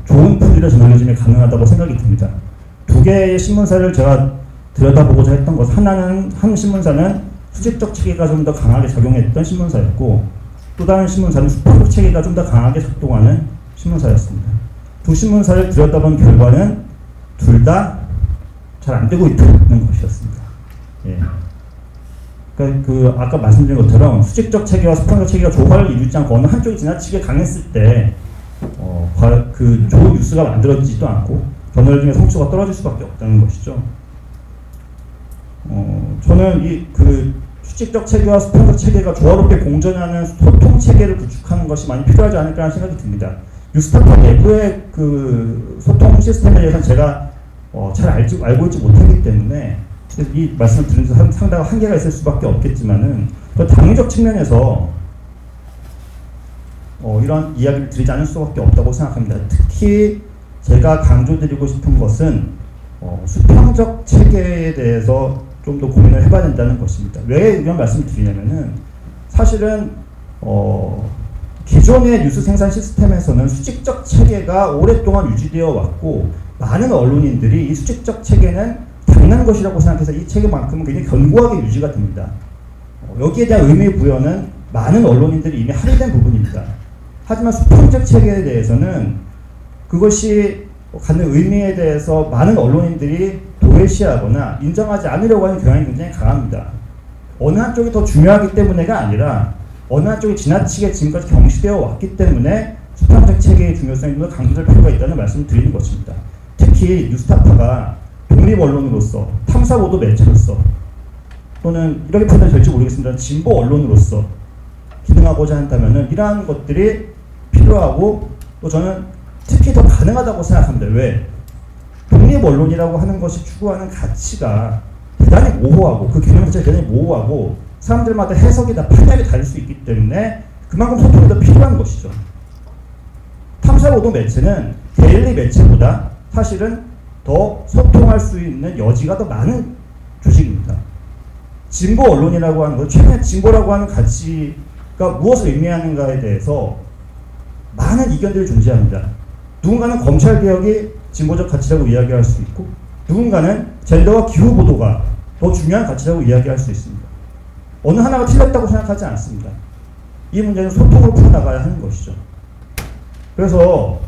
좋은 풀이의 저널리즘이 가능하다고 생각이 듭니다. 두 개의 신문사를 제가 들여다보고자 했던 것, 하나는, 한 신문사는 수직적 체계가 좀 더 강하게 작용했던 신문사였고, 또 다른 신문사는 수평적 체계가 좀 더 강하게 작동하는 신문사였습니다. 두 신문사를 들여다본 결과는 둘 다 잘 안 되고 있다는 것이었습니다. 예. 그러니까 아까 말씀드린 것처럼 수직적 체계와 수평적 체계가 조화를 이루지 않고 어느 한쪽이 지나치게 강했을 때 좋은 뉴스가 만들어지지도 않고 저널리즘의 성취가 떨어질 수밖에 없다는 것이죠. 저는 수직적 체계와 수평적 체계가 조화롭게 공존하는 소통 체계를 구축하는 것이 많이 필요하지 않을까 하는 생각이 듭니다. 뉴스타파 내부의 소통 시스템에 대해서는 제가 잘 알고 있지 못하기 때문에 이 말씀을 드리면서 상당한 한계가 있을 수밖에 없겠지만은, 당위적 측면에서 이런 이야기를 드리지 않을 수밖에 없다고 생각합니다. 특히 제가 강조드리고 싶은 것은 수평적 체계에 대해서 좀 더 고민을 해봐야 된다는 것입니다. 왜 이런 말씀을 드리냐면은, 사실은 기존의 뉴스 생산 시스템에서는 수직적 체계가 오랫동안 유지되어 왔고, 많은 언론인들이 이 수직적 체계는 당연한 것이라고 생각해서 이 체계만큼은 굉장히 견고하게 유지가 됩니다. 여기에 대한 의미 부여는 많은 언론인들이 이미 합의된 부분입니다. 하지만 수평적 체계에 대해서는 그것이 갖는 의미에 대해서 많은 언론인들이 도외시하거나 인정하지 않으려고 하는 경향이 굉장히 강합니다. 어느 한쪽이 더 중요하기 때문에가 아니라 어느 한쪽이 지나치게 지금까지 경시되어 왔기 때문에 수평적 체계의 중요성이 더 강조될 필요가 있다는 말씀을 드리는 것입니다. 특히 뉴스타파가 독립 언론으로서, 탐사보도 매체로서, 또는 이렇게 표현이 될지 모르겠습니다. 진보 언론으로서 기능하고자 한다면은 이러한 것들이 필요하고, 또 저는 특히 더 가능하다고 생각합니다. 왜? 독립 언론이라고 하는 것이 추구하는 가치가 대단히 모호하고, 그 개념 자체가 대단히 모호하고, 사람들마다 해석이나 판단이 다를 수 있기 때문에 그만큼 소통이 더 필요한 것이죠. 탐사보도 매체는 데일리 매체보다 사실은 더 소통할 수 있는 여지가 더 많은 조직입니다. 진보 언론이라고 하는 것, 최근에 진보라고 하는 가치가 무엇을 의미하는가에 대해서 많은 이견들이 존재합니다. 누군가는 검찰개혁이 진보적 가치라고 이야기할 수 있고, 누군가는 젠더와 기후보도가 더 중요한 가치라고 이야기할 수 있습니다. 어느 하나가 틀렸다고 생각하지 않습니다. 이 문제는 소통으로 풀어나가야 하는 것이죠. 그래서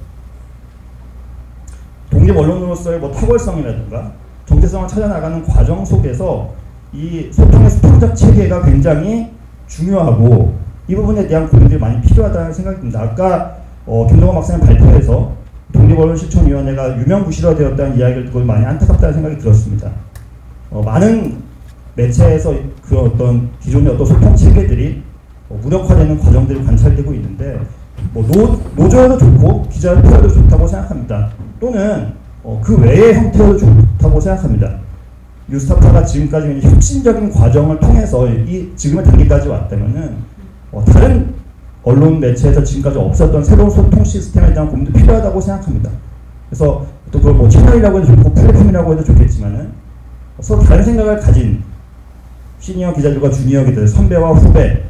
독립 언론으로서의 탁월성이라든가 정체성을 찾아나가는 과정 속에서 이 소통의 수평적 체계가 굉장히 중요하고, 이 부분에 대한 고민들이 많이 필요하다는 생각이 듭니다. 아까 김동완 박사님 발표에서 독립언론실천위원회가 유명무실화되었다는 이야기를 듣고 많이 안타깝다는 생각이 들었습니다. 많은 매체에서 그 어떤 기존의 어떤 소통 체계들이 무력화되는 과정들이 관찰되고 있는데, 노조에도 좋고 기자협회도 좋다고 생각합니다. 또는 그 외의 형태도 좋다고 생각합니다. 뉴스타파가 지금까지 혁신적인 과정을 통해서 이 지금의 단계까지 왔다면은 다른 언론 매체에서 지금까지 없었던 새로운 소통 시스템에 대한 고민도 필요하다고 생각합니다. 그래서 또 그걸 채널이라고 해도 좋고 플랫폼이라고 해도 좋겠지만은 서로 다른 생각을 가진 시니어 기자들과 주니어 기자들, 선배와 후배,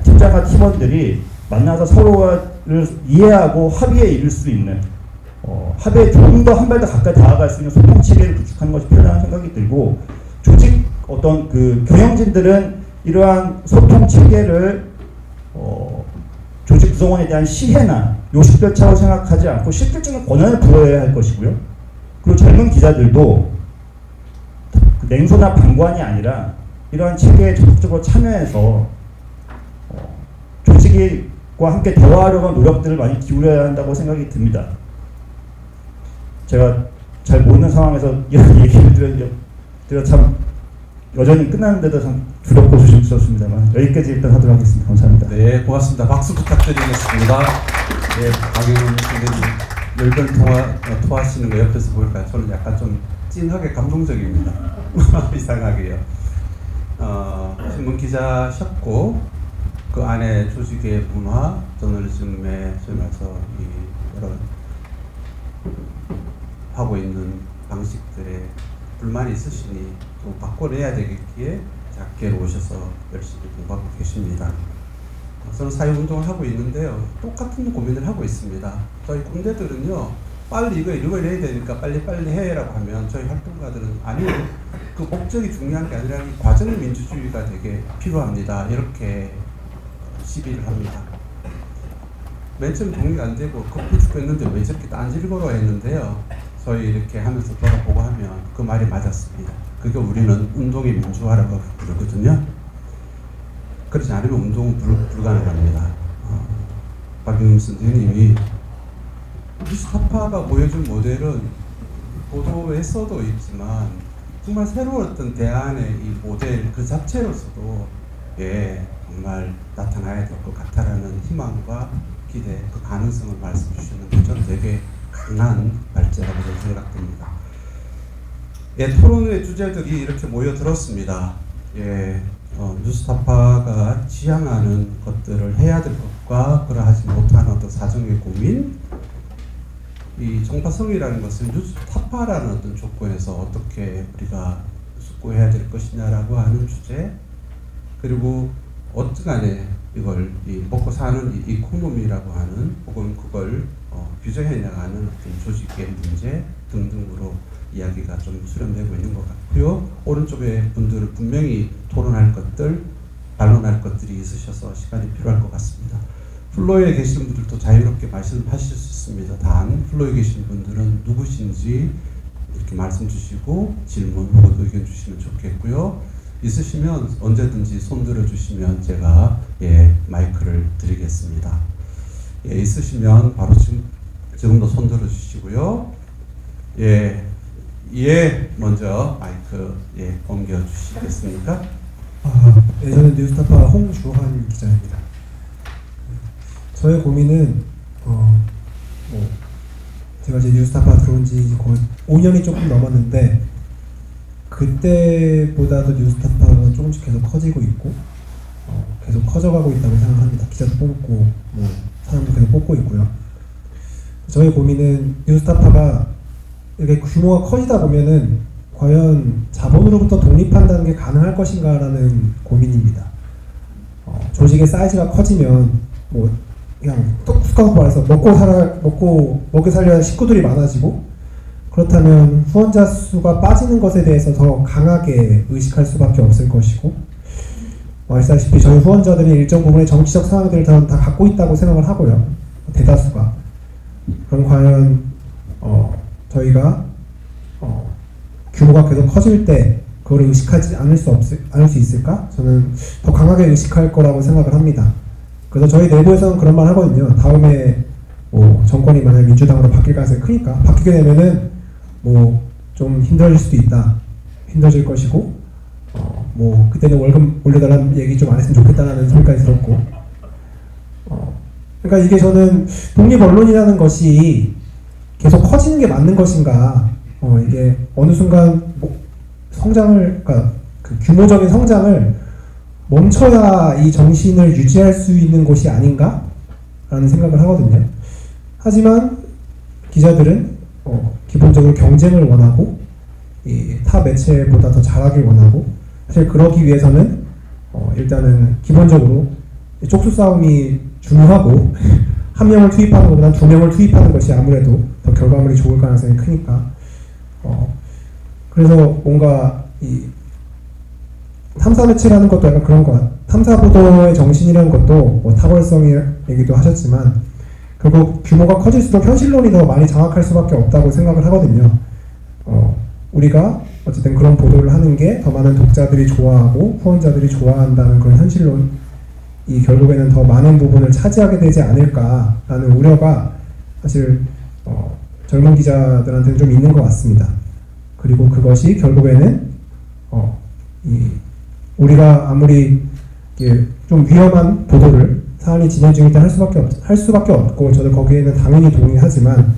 팀장과 팀원들이 만나서 서로를 이해하고 합의에 이를 수 있는, 합의에 좀 더 한 발 더 가까이 다가갈 수 있는 소통 체계를 구축하는 것이 필요하다는 생각이 들고, 조직 어떤 경영진들은 이러한 소통 체계를 조직 구성원에 대한 시혜나 요식별차로 생각하지 않고 실질적인 권한을 부여해야 할 것이고요. 그리고 젊은 기자들도 냉소나 방관이 아니라 이러한 체계에 적극적으로 참여해서 시기와 함께 대화하려고 하는 노력들을 많이 기울여야 한다고 생각이 듭니다. 제가 잘 모르는 상황에서 이런 얘기를 드려 참 여전히 끝나는데도 참 두렵고 조심스럽습니다만 여기까지 일단 하도록 하겠습니다. 감사합니다. 네, 고맙습니다. 박수 부탁드리겠습니다. 네, 박영훈 선생님 열변 토하시는 거 옆에서 보니까 저는 약간 좀 찐하게 감동적입니다. 이상하게요. 신문 기자셨고 그 안에 조직의 문화, 저널리즘에 소위말해서 여러 하고 있는 방식들에 불만이 있으시니 또 바꿔내야 되겠기에 작게로 오셔서 열심히 공부하고 계십니다. 저는 사회운동을 하고 있는데요. 똑같은 고민을 하고 있습니다. 저희 꼰대들은요, 빨리 이거 해야 되니까 빨리빨리 해라고 하면 저희 활동가들은 아니요, 그 목적이 중요한 게 아니라 이 과정 민주주의가 되게 필요합니다. 이렇게 시비를 합니다. 맨 처음 동의가 안 되고 겁이 죽겠는데 왜 저렇게 딴지를 걸어 했는데요. 저희 이렇게 하면서 돌아보고 하면 그 말이 맞았습니다. 그게 우리는 운동의 민주화라고 부르거든요. 그렇지 않으면 운동은 불가능합니다. 박영훈 선생님이 뉴스타파가 보여준 모델은 보도에서도 있지만 정말 새로운 어떤 대안의 이 모델 그 자체로서도 정말 나타나야 될 것 같다라는 희망과 기대, 그 가능성을 말씀해 주셨는데 저는 되게 강한 발제라고 생각됩니다. 토론의 주제들이 이렇게 모여들었습니다. 뉴스타파가 지향하는 것들을 해야 될 것과 그러하지 못하는 어떤 사정의 고민, 이 정파성이라는 것은 뉴스타파라는 어떤 조건에서 어떻게 우리가 숙고해야 될 것이냐라고 하는 주제, 그리고 어떻게 이걸 먹고 사는 이 이코노미라고 하는 혹은 그걸 규정해 나가는 어떤 조직의 문제 등등으로 이야기가 좀 수렴되고 있는 것 같고요. 오른쪽에 분들은 분명히 토론할 것들, 반론할 것들이 있으셔서 시간이 필요할 것 같습니다. 플로어에 계시는 분들도 자유롭게 말씀하실 수 있습니다. 단 플로어에 계신 분들은 누구신지 이렇게 말씀 주시고 질문 혹은 의견 주시면 좋겠고요. 있으시면 언제든지 손 들어주시면 제가 마이크를 드리겠습니다. 있으시면 바로 지금도 손 들어주시고요. 먼저 마이크 옮겨주시겠습니까? 저는 뉴스타파 홍주환 기자입니다. 저의 고민은 제가 이제 뉴스타파 들어온 지 거의 5년이 조금 넘었는데 그때보다도 뉴스타파가 조금씩 계속 커지고 있고 계속 커져가고 있다고 생각합니다. 기자도 뽑고 사람도 계속 뽑고 있고요. 저의 고민은 뉴스타파가 이렇게 규모가 커지다 보면은 과연 자본으로부터 독립한다는 게 가능할 것인가라는 고민입니다. 조직의 사이즈가 커지면 그냥 툭툭하고 말해서 먹고 살려야 할 식구들이 많아지고, 그렇다면 후원자 수가 빠지는 것에 대해서 더 강하게 의식할 수밖에 없을 것이고, 아시다시피 저희 후원자들이 일정 부분의 정치적 상황들을 다 갖고 있다고 생각을 하고요. 대다수가. 그럼 과연 저희가 규모가 계속 커질 때 그걸 의식하지 않을 수 있을까? 저는 더 강하게 의식할 거라고 생각을 합니다. 그래서 저희 내부에서는 그런 말 하거든요. 다음에 정권이 만약 민주당으로 바뀔 가능성이 크니까 바뀌게 되면은 좀 힘들어질 수도 있다. 힘들어질 것이고 그때는 월급 올려달라는 얘기 좀 안 했으면 좋겠다라는 소리까지 들었고, 그러니까 이게 저는 독립 언론이라는 것이 계속 커지는 게 맞는 것인가, 이게 어느 순간 그러니까 그 규모적인 성장을 멈춰야 이 정신을 유지할 수 있는 곳이 아닌가? 라는 생각을 하거든요. 하지만 기자들은 기본적으로 경쟁을 원하고 타 매체보다 더 잘하길 원하고, 사실 그러기 위해서는 일단은 기본적으로 쪽수 싸움이 중요하고 한 명을 투입하는 것보다 두 명을 투입하는 것이 아무래도 더 결과물이 좋을 가능성이 크니까, 그래서 뭔가 이 탐사 매체라는 것도 약간 그런 것 같아요. 탐사 보도의 정신이라는 것도 탁월성이 얘기도 하셨지만 결국 규모가 커질수록 현실론이 더 많이 장악할 수밖에 없다고 생각을 하거든요. 우리가 어쨌든 그런 보도를 하는 게 더 많은 독자들이 좋아하고 후원자들이 좋아한다는 그런 현실론이 이 결국에는 더 많은 부분을 차지하게 되지 않을까라는 우려가 사실 젊은 기자들한테는 좀 있는 것 같습니다. 그리고 그것이 결국에는 우리가 아무리 좀 위험한 보도를 사안이 진행 중일 때 할 수밖에 없고 저도 거기에는 당연히 동의하지만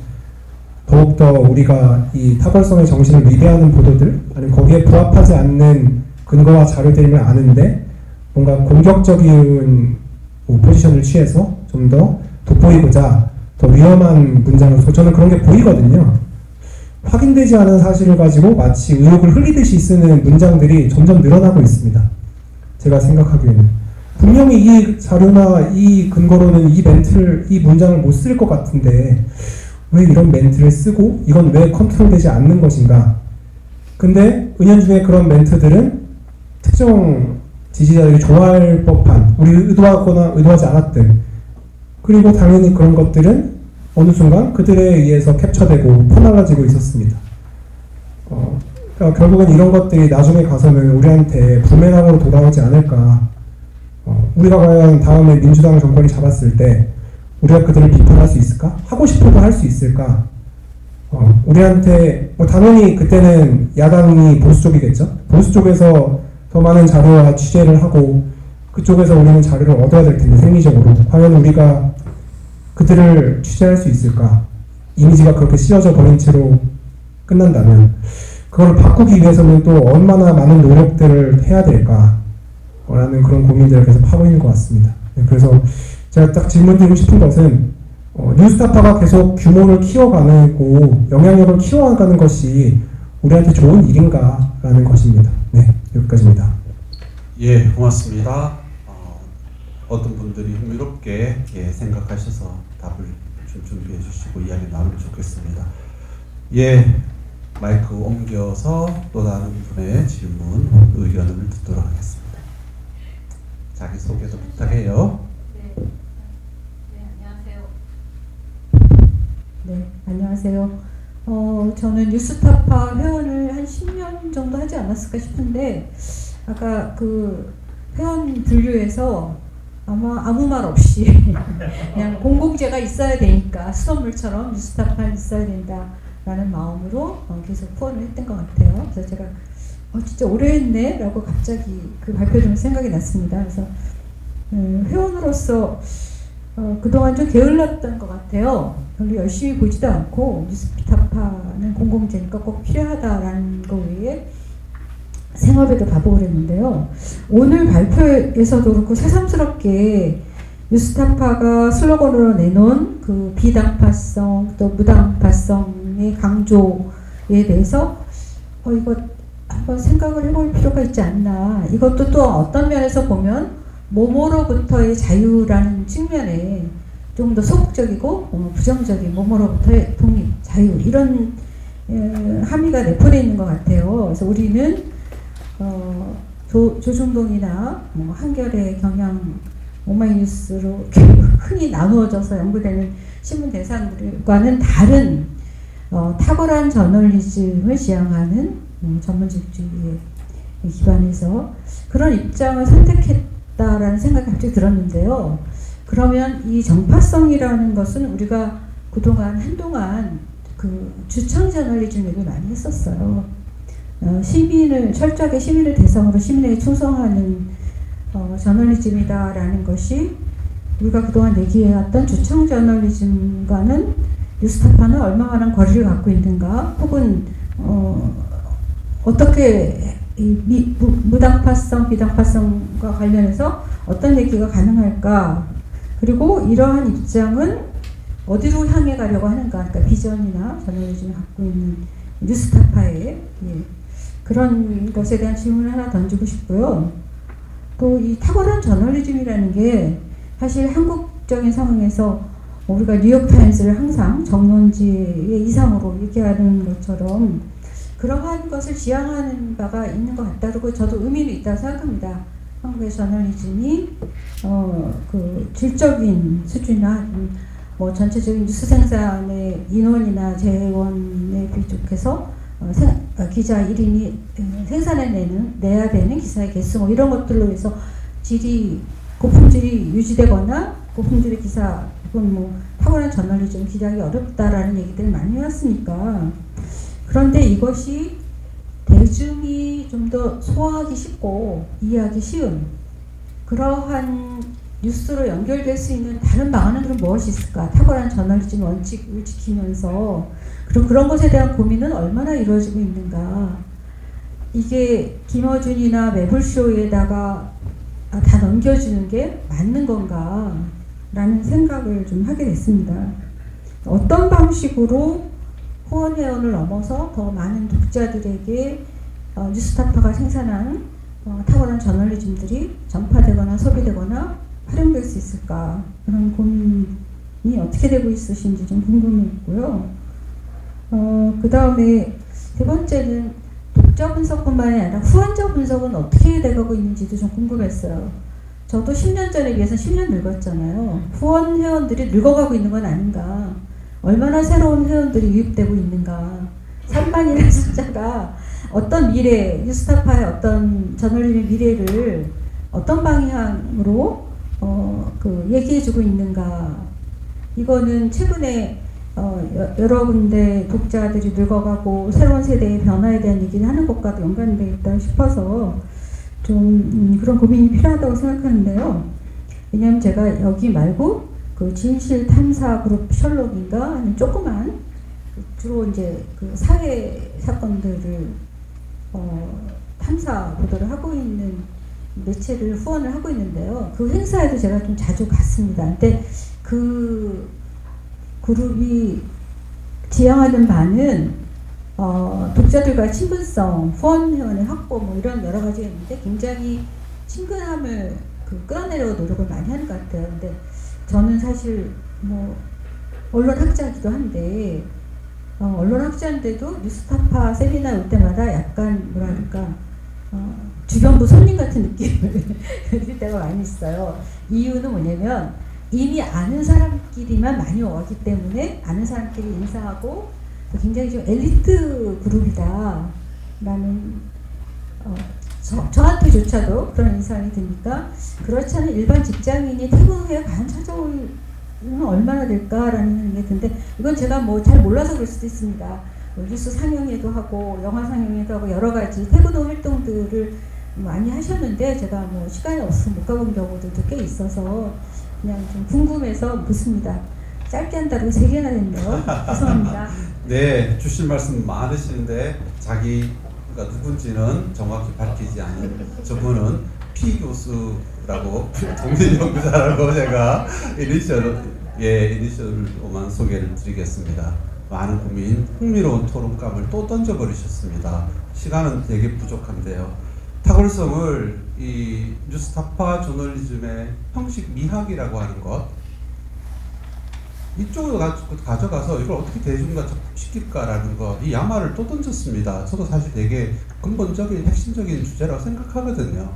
더욱더 우리가 이 탁월성의 정신을 위배하는 보도들 아니면 거기에 부합하지 않는 근거와 자료들을 아는데 뭔가 공격적인 포지션을 취해서 좀 더 돋보이고자 더 위험한 문장을 써. 저는 그런 게 보이거든요. 확인되지 않은 사실을 가지고 마치 의혹을 흘리듯이 쓰는 문장들이 점점 늘어나고 있습니다. 제가 생각하기에는 분명히 이 자료나 이 근거로는 이 문장을 못 쓸 것 같은데 왜 이런 멘트를 쓰고 이건 왜 컨트롤되지 않는 것인가. 근데 은연중에 그런 멘트들은 특정 지지자들이 좋아할 법한, 우리 의도하거나 의도하지 않았든, 그리고 당연히 그런 것들은 어느 순간 그들에 의해서 캡처되고 퍼날라지고 있었습니다. 그러니까 결국엔 이런 것들이 나중에 가서는 우리한테 부메랑으로 돌아오지 않을까. 우리가 과연 다음에 민주당 정권이 잡았을 때 우리가 그들을 비판할 수 있을까? 하고 싶어도 할 수 있을까? 우리한테 당연히 그때는 야당이 보수 쪽이겠죠. 보수 쪽에서 더 많은 자료와 취재를 하고 그쪽에서 우리는 자료를 얻어야 될 텐데 생리적으로 과연 우리가 그들을 취재할 수 있을까? 이미지가 그렇게 씌워져 버린 채로 끝난다면 그걸 바꾸기 위해서는 또 얼마나 많은 노력들을 해야 될까? 라는 그런 고민들을 계속 하고 있는 것 같습니다. 그래서 제가 딱 질문드리고 싶은 것은 뉴스타파가 계속 규모를 키워가고 영향력을 키워가는 것이 우리한테 좋은 일인가 라는 것입니다. 네, 여기까지입니다. 예, 고맙습니다. 어떤 분들이 흥미롭게 생각하셔서 답을 좀 준비해 주시고 이야기 나누면 좋겠습니다. 예, 마이크 옮겨서 또 다른 분의 질문, 의견을 듣도록 하겠습니다. 자기소개도 부탁해요. 네, 안녕하세요. 저는 뉴스타파 회원을 한 10년 정도 하지 않았을까 싶은데 아까 그 회원 분류에서 아마 아무 말 없이 그냥 공공재가 있어야 되니까 수돗물처럼 뉴스타파 있어야 된다라는 마음으로 계속 후원을 했던 것 같아요. 그래서 제가 진짜 오래 했네 라고 갑자기 그 발표 들으면서 생각이 났습니다. 그래서 회원으로서 그동안 좀 게을렀던 것 같아요. 별로 열심히 보지도 않고 뉴스타파는 공공재니까 꼭 필요하다라는 거 외에 생업에도 바보를 했는데요. 오늘 발표에서도 그렇고 새삼스럽게 뉴스타파가 슬로건으로 내놓은 그 비당파성 또 무당파성의 강조에 대해서 이거 한번 생각을 해볼 필요가 있지 않나. 이것도 또 어떤 면에서 보면 모모로부터의 자유라는 측면에 좀 더 소극적이고 부정적인 모모로부터의 독립, 자유 이런 함의가 내포되어 있는 것 같아요. 그래서 우리는 조중동이나 한겨레, 경향, 오마이뉴스로 흔히 나누어져서 연구되는 신문 대상들과는 다른 탁월한 저널리즘을 지향하는 전문직주의에 기반해서 그런 입장을 선택했다라는 생각이 갑자기 들었는데요. 그러면 이 정파성이라는 것은 우리가 그동안 한동안 그 주청 저널리즘 얘기를 많이 했었어요. 철저하게 시민을 대상으로 시민에게 충성하는 저널리즘이다라는 것이 우리가 그동안 얘기해왔던 주청 저널리즘과는 뉴스타파는 얼마만한 거리를 갖고 있는가, 혹은 어떻게 이 무당파성, 비당파성과 관련해서 어떤 얘기가 가능할까, 그리고 이러한 입장은 어디로 향해 가려고 하는가, 그러니까 비전이나 저널리즘을 갖고 있는 뉴스타파의 그런 것에 대한 질문을 하나 던지고 싶고요. 또 이 탁월한 저널리즘이라는 게 사실 한국적인 상황에서 우리가 뉴욕타임스를 항상 정론지의 이상으로 얘기하는 것처럼 그러한 것을 지향하는 바가 있는 것 같다. 그리고 저도 의미는 있다고 생각합니다. 한국의 저널리즘이 그 질적인 수준이나 전체적인 뉴스 생산의 인원이나 재원에 비족해서 기자 1인이 생산해내야 되는 기사의 개수 이런 것들로 해서 질이 고품질이 유지되거나 고품질의 기사 혹은 뭐 탁월한 저널리즘 기자하기 어렵다라는 얘기들을 많이 해왔으니까. 그런데 이것이 대중이 좀 더 소화하기 쉽고 이해하기 쉬운 그러한 뉴스로 연결될 수 있는 다른 방안은 무엇이 있을까? 탁월한 저널리즘 원칙을 지키면서 그리고 그런 것에 대한 고민은 얼마나 이루어지고 있는가? 이게 김어준이나 매불쇼에다가 다 넘겨주는 게 맞는 건가? 라는 생각을 좀 하게 됐습니다. 어떤 방식으로 후원회원을 넘어서 더 많은 독자들에게 뉴스타파가 생산한 탁월한 저널리즘들이 전파되거나 소비되거나 활용될 수 있을까? 그런 고민이 어떻게 되고 있으신지 좀 궁금했고요. 그 다음에 세 번째는 독자 분석뿐만이 아니라 후원자 분석은 어떻게 돼가고 있는지도 좀 궁금했어요. 저도 10년 전에 비해서 10년 늙었잖아요. 후원 회원들이 늙어가고 있는 건 아닌가. 얼마나 새로운 회원들이 유입되고 있는가. 3만이라는 숫자가 어떤 미래, 뉴스타파의 어떤 저널리즘의 미래를 어떤 방향으로 얘기해주고 있는가. 이거는 최근에 여러 군데 독자들이 늙어가고 새로운 세대의 변화에 대한 얘기를 하는 것과도 연관되어 있다 싶어서 좀 그런 고민이 필요하다고 생각하는데요. 왜냐하면 제가 여기 말고 그 진실 탐사 그룹 셜록인가 하는 조그만 주로 이제 그 사회 사건들을 탐사 보도를 하고 있는 매체를 후원을 하고 있는데요. 그 행사에도 제가 좀 자주 갔습니다. 근데 그 그룹이 지향하는 바는 독자들과 친분성, 후원 회원의 확보 뭐 이런 여러 가지가 있는데 굉장히 친근함을 끌어내려고 노력을 많이 하는 것 같아요. 근데 저는 사실 뭐 언론학자이기도 한데 언론학자인데도 뉴스타파 세미나 올 때마다 약간 뭐랄까 주변부 손님 같은 느낌을 들을 때가 많이 있어요. 이유는 뭐냐면 이미 아는 사람끼리만 많이 오기 때문에 아는 사람끼리 인사하고 굉장히 좀 엘리트 그룹이다 라는 저한테조차도 그런 인상이 드니까 그렇지 않은 일반 직장인이 퇴근 후에 과연 찾아오는 얼마나 될까라는 게 드는데 이건 제가 뭐 잘 몰라서 그럴 수도 있습니다. 뉴스 상영회도 하고 영화 상영회도 하고 여러 가지 퇴근 후 활동들을 많이 하셨는데 제가 뭐 시간이 없어서 못 가본 경우들도 꽤 있어서 그냥 좀 궁금해서 묻습니다. 짧게 한다고 3개나 됐네요. 죄송합니다. 네, 주실 말씀 많으시는데 자기가 누군지는 정확히 밝히지 않은 저분은 P 교수라고 동민 연구자라고 제가 이니셜로만 소개를 드리겠습니다. 많은 고민, 흥미로운 토론감을 또 던져버리셨습니다. 시간은 되게 부족한데요. 탁월성을 이 뉴스타파 저널리즘의 형식 미학이라고 하는 것 이쪽으로 가져가서 이걸 어떻게 대중과 접시킬까라는 것, 이 야마를 또 던졌습니다. 저도 사실 되게 근본적인 핵심적인 주제라고 생각하거든요.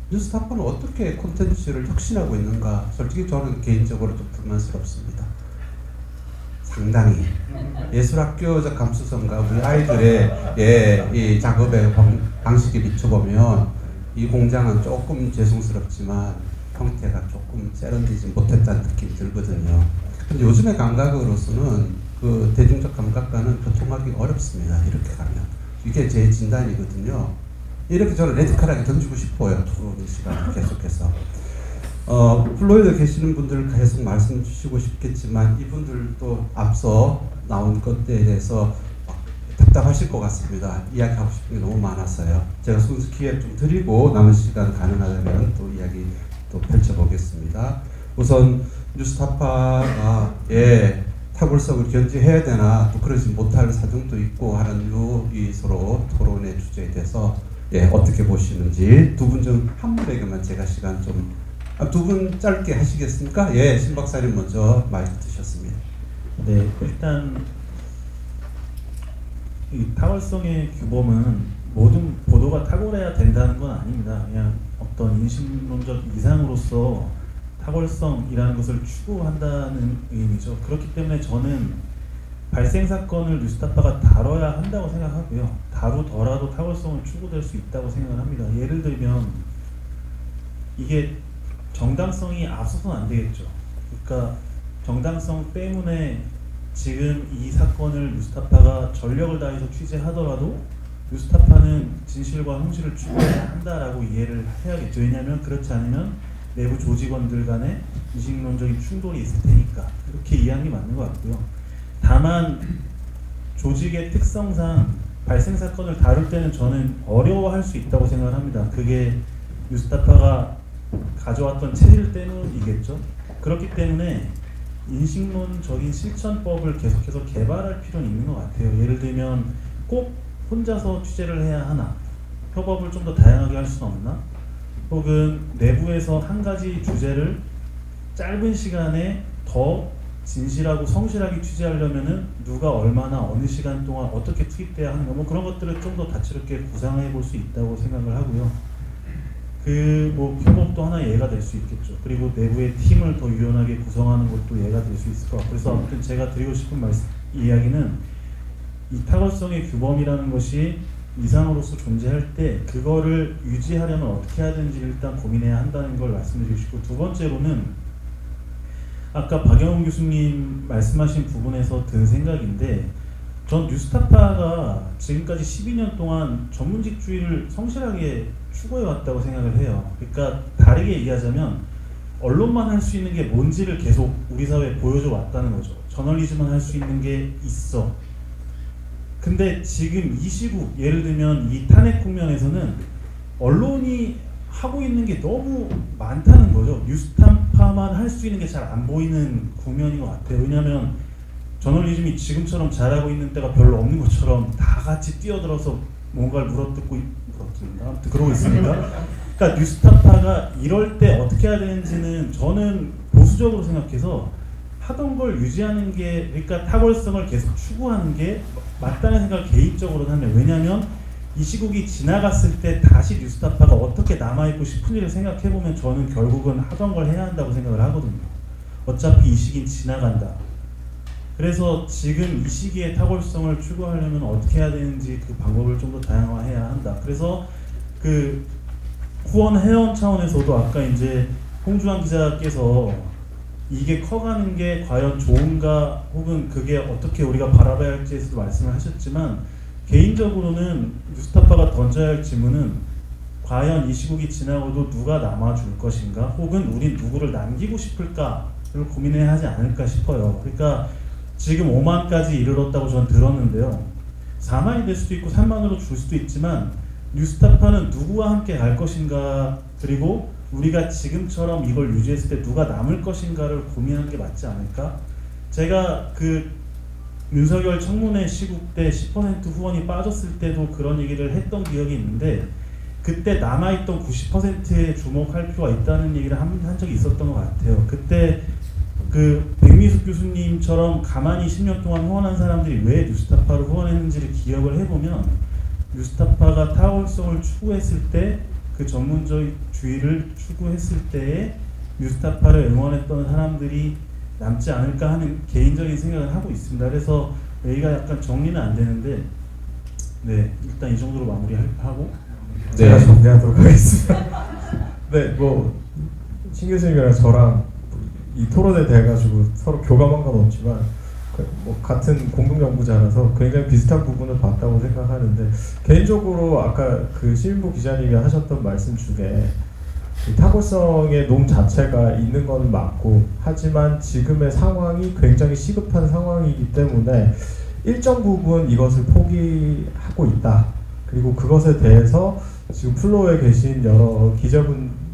뉴스타파는 어떻게 콘텐츠를 혁신하고 있는가, 솔직히 저는 개인적으로 좀 불만스럽습니다. 상당히 예술학교적 감수성과 우리 아이들의 이 작업의 방식에 비춰보면 이 공장은 조금 죄송스럽지만 형태가 조금 세련되지 못했다는 느낌이 들거든요. 근데 요즘의 감각으로서는 그 대중적 감각과는 교통하기 어렵습니다. 이렇게 가면 이게 제 진단이거든요. 이렇게 저는 레디컬하게 던지고 싶어요. 토론 시간 계속해서. 플로리다 계시는 분들 계속 말씀 주시고 싶겠지만 이분들도 앞서 나온 것들에 대해서 답답하실 것 같습니다. 이야기하고 싶은 게 너무 많았어요. 제가 순수 기회 좀 드리고 남은 시간 가능하다면 또 이야기 또 펼쳐보겠습니다. 우선 뉴스타파가 탁월성을 견지해야 되나 또 그러지 못할 사정도 있고 하는 이 서로 토론의 주제에 대해서 어떻게 보시는지 두 분 중 한 분에게만 제가 시간 좀 두 분 짧게 하시겠습니까? 신 박사님 먼저 마이크 드셨습니다. 네, 일단 이 탁월성의 규범은 모든 보도가 탁월해야 된다는 건 아닙니다. 그냥 어떤 인식론적 이상으로서 탁월성이라는 것을 추구한다는 의미죠. 그렇기 때문에 저는 발생 사건을 뉴스타파가 다뤄야 한다고 생각하고요. 다루더라도 탁월성을 추구될 수 있다고 생각을 합니다. 예를 들면 이게 정당성이 앞서서는 안 되겠죠. 그러니까 정당성 때문에 지금 이 사건을 뉴스타파가 전력을 다해서 취재하더라도 뉴스타파는 진실과 형식을 추구해야 한다라고 이해를 해야겠죠. 왜냐하면 그렇지 않으면 내부 조직원들 간에 이식론적인 충돌이 있을 테니까 그렇게 이해하는 게 맞는 것 같고요. 다만 조직의 특성상 발생 사건을 다룰 때는 저는 어려워할 수 있다고 생각을 합니다. 그게 뉴스타파가 가져왔던 체질 때문이겠죠. 그렇기 때문에 인식론적인 실천법을 계속해서 개발할 필요는 있는 것 같아요. 예를 들면 꼭 혼자서 취재를 해야 하나? 협업을 좀 더 다양하게 할 수는 없나? 혹은 내부에서 한 가지 주제를 짧은 시간에 더 진실하고 성실하게 취재하려면은 누가 얼마나 어느 시간 동안 어떻게 투입돼야 하는가 뭐 그런 것들을 좀 더 다채롭게 구상해 볼 수 있다고 생각을 하고요. 그 뭐 협업도 하나의 예가 될 수 있겠죠. 그리고 내부의 팀을 더 유연하게 구성하는 것도 예가 될 수 있을 것 같고 그래서 아무튼 제가 드리고 싶은 이야기는 이 타결성의 규범이라는 것이 이상으로서 존재할 때 그거를 유지하려면 어떻게 해야 되는지 일단 고민해야 한다는 걸 말씀드리고 싶고 두 번째로는 아까 박영훈 교수님 말씀하신 부분에서 든 생각인데 전 뉴스타파가 지금까지 12년 동안 전문직주의를 성실하게 추구해 왔다고 생각을 해요. 그러니까 다르게 얘기하자면 언론만 할 수 있는 게 뭔지를 계속 우리 사회에 보여줘 왔다는 거죠. 저널리즘만 할 수 있는 게 있어. 근데 지금 이 시국 예를 들면 이 탄핵 국면에서는 언론이 하고 있는 게 너무 많다는 거죠. 뉴스타파만 할 수 있는 게 잘 안 보이는 국면인 것 같아요. 왜냐하면 저널리즘이 지금처럼 잘하고 있는 때가 별로 없는 것처럼 다 같이 뛰어들어서 뭔가를 물어뜯고 아무튼 그러고 있습니다. 그러니까 뉴스타파가 이럴 때 어떻게 해야 되는지는 저는 보수적으로 생각해서 하던 걸 유지하는 게 그러니까 타골성을 계속 추구하는 게 맞다는 생각을 개인적으로는 합니다. 왜냐하면 이 시국이 지나갔을 때 다시 뉴스타파가 어떻게 남아있고 싶은지를 생각해보면 저는 결국은 하던 걸 해야 한다고 생각을 하거든요. 어차피 이 시기는 지나간다. 그래서 지금 이 시기에 타골성을 추구하려면 어떻게 해야 되는지 그 방법을 좀 더 다양화해야 한다. 그래서 그 후원 회원 차원에서도 아까 이제 홍주환 기자께서 이게 커가는 게 과연 좋은가 혹은 그게 어떻게 우리가 바라봐야 할지에서도 말씀을 하셨지만 개인적으로는 뉴스타파가 던져야 할 질문은 과연 이 시국이 지나고도 누가 남아줄 것인가 혹은 우린 누구를 남기고 싶을까를 고민해야 하지 않을까 싶어요. 그러니까 지금 5만까지 이르렀다고 저는 들었는데요. 4만이 될 수도 있고 3만으로 줄 수도 있지만 뉴스타파는 누구와 함께 갈 것인가 그리고 우리가 지금처럼 이걸 유지했을 때 누가 남을 것인가를 고민하는 게 맞지 않을까? 제가 그 윤석열 청문회 시국 때 10% 후원이 빠졌을 때도 그런 얘기를 했던 기억이 있는데 그때 남아있던 90%에 주목할 필요가 있다는 얘기를 한 적이 있었던 것 같아요. 그때 그 백미숙 교수님처럼 가만히 10년 동안 후원한 사람들이 왜 뉴스타파를 후원했는지를 기억을 해보면 뉴스타파가 타월성을 추구했을 때 그 전문주의를 추구했을 때에 뉴스타파를 응원했던 사람들이 남지 않을까 하는 개인적인 생각을 하고 있습니다. 그래서 얘기가 약간 정리는 안 되는데 네 일단 이 정도로 마무리하고 제가 정리하도록 하겠습니다. 네, 뭐 신 교수님이랑 저랑 이 토론에 대해 가지고 서로 교감한 건 없지만 뭐 같은 공동연구자라서 굉장히 비슷한 부분을 봤다고 생각하는데 개인적으로 아까 그 시민보 기자님이 하셨던 말씀 중에 이 타골성의 놈 자체가 있는 건 맞고 하지만 지금의 상황이 굉장히 시급한 상황이기 때문에 일정 부분 이것을 포기하고 있다. 그리고 그것에 대해서 지금 플로어에 계신 여러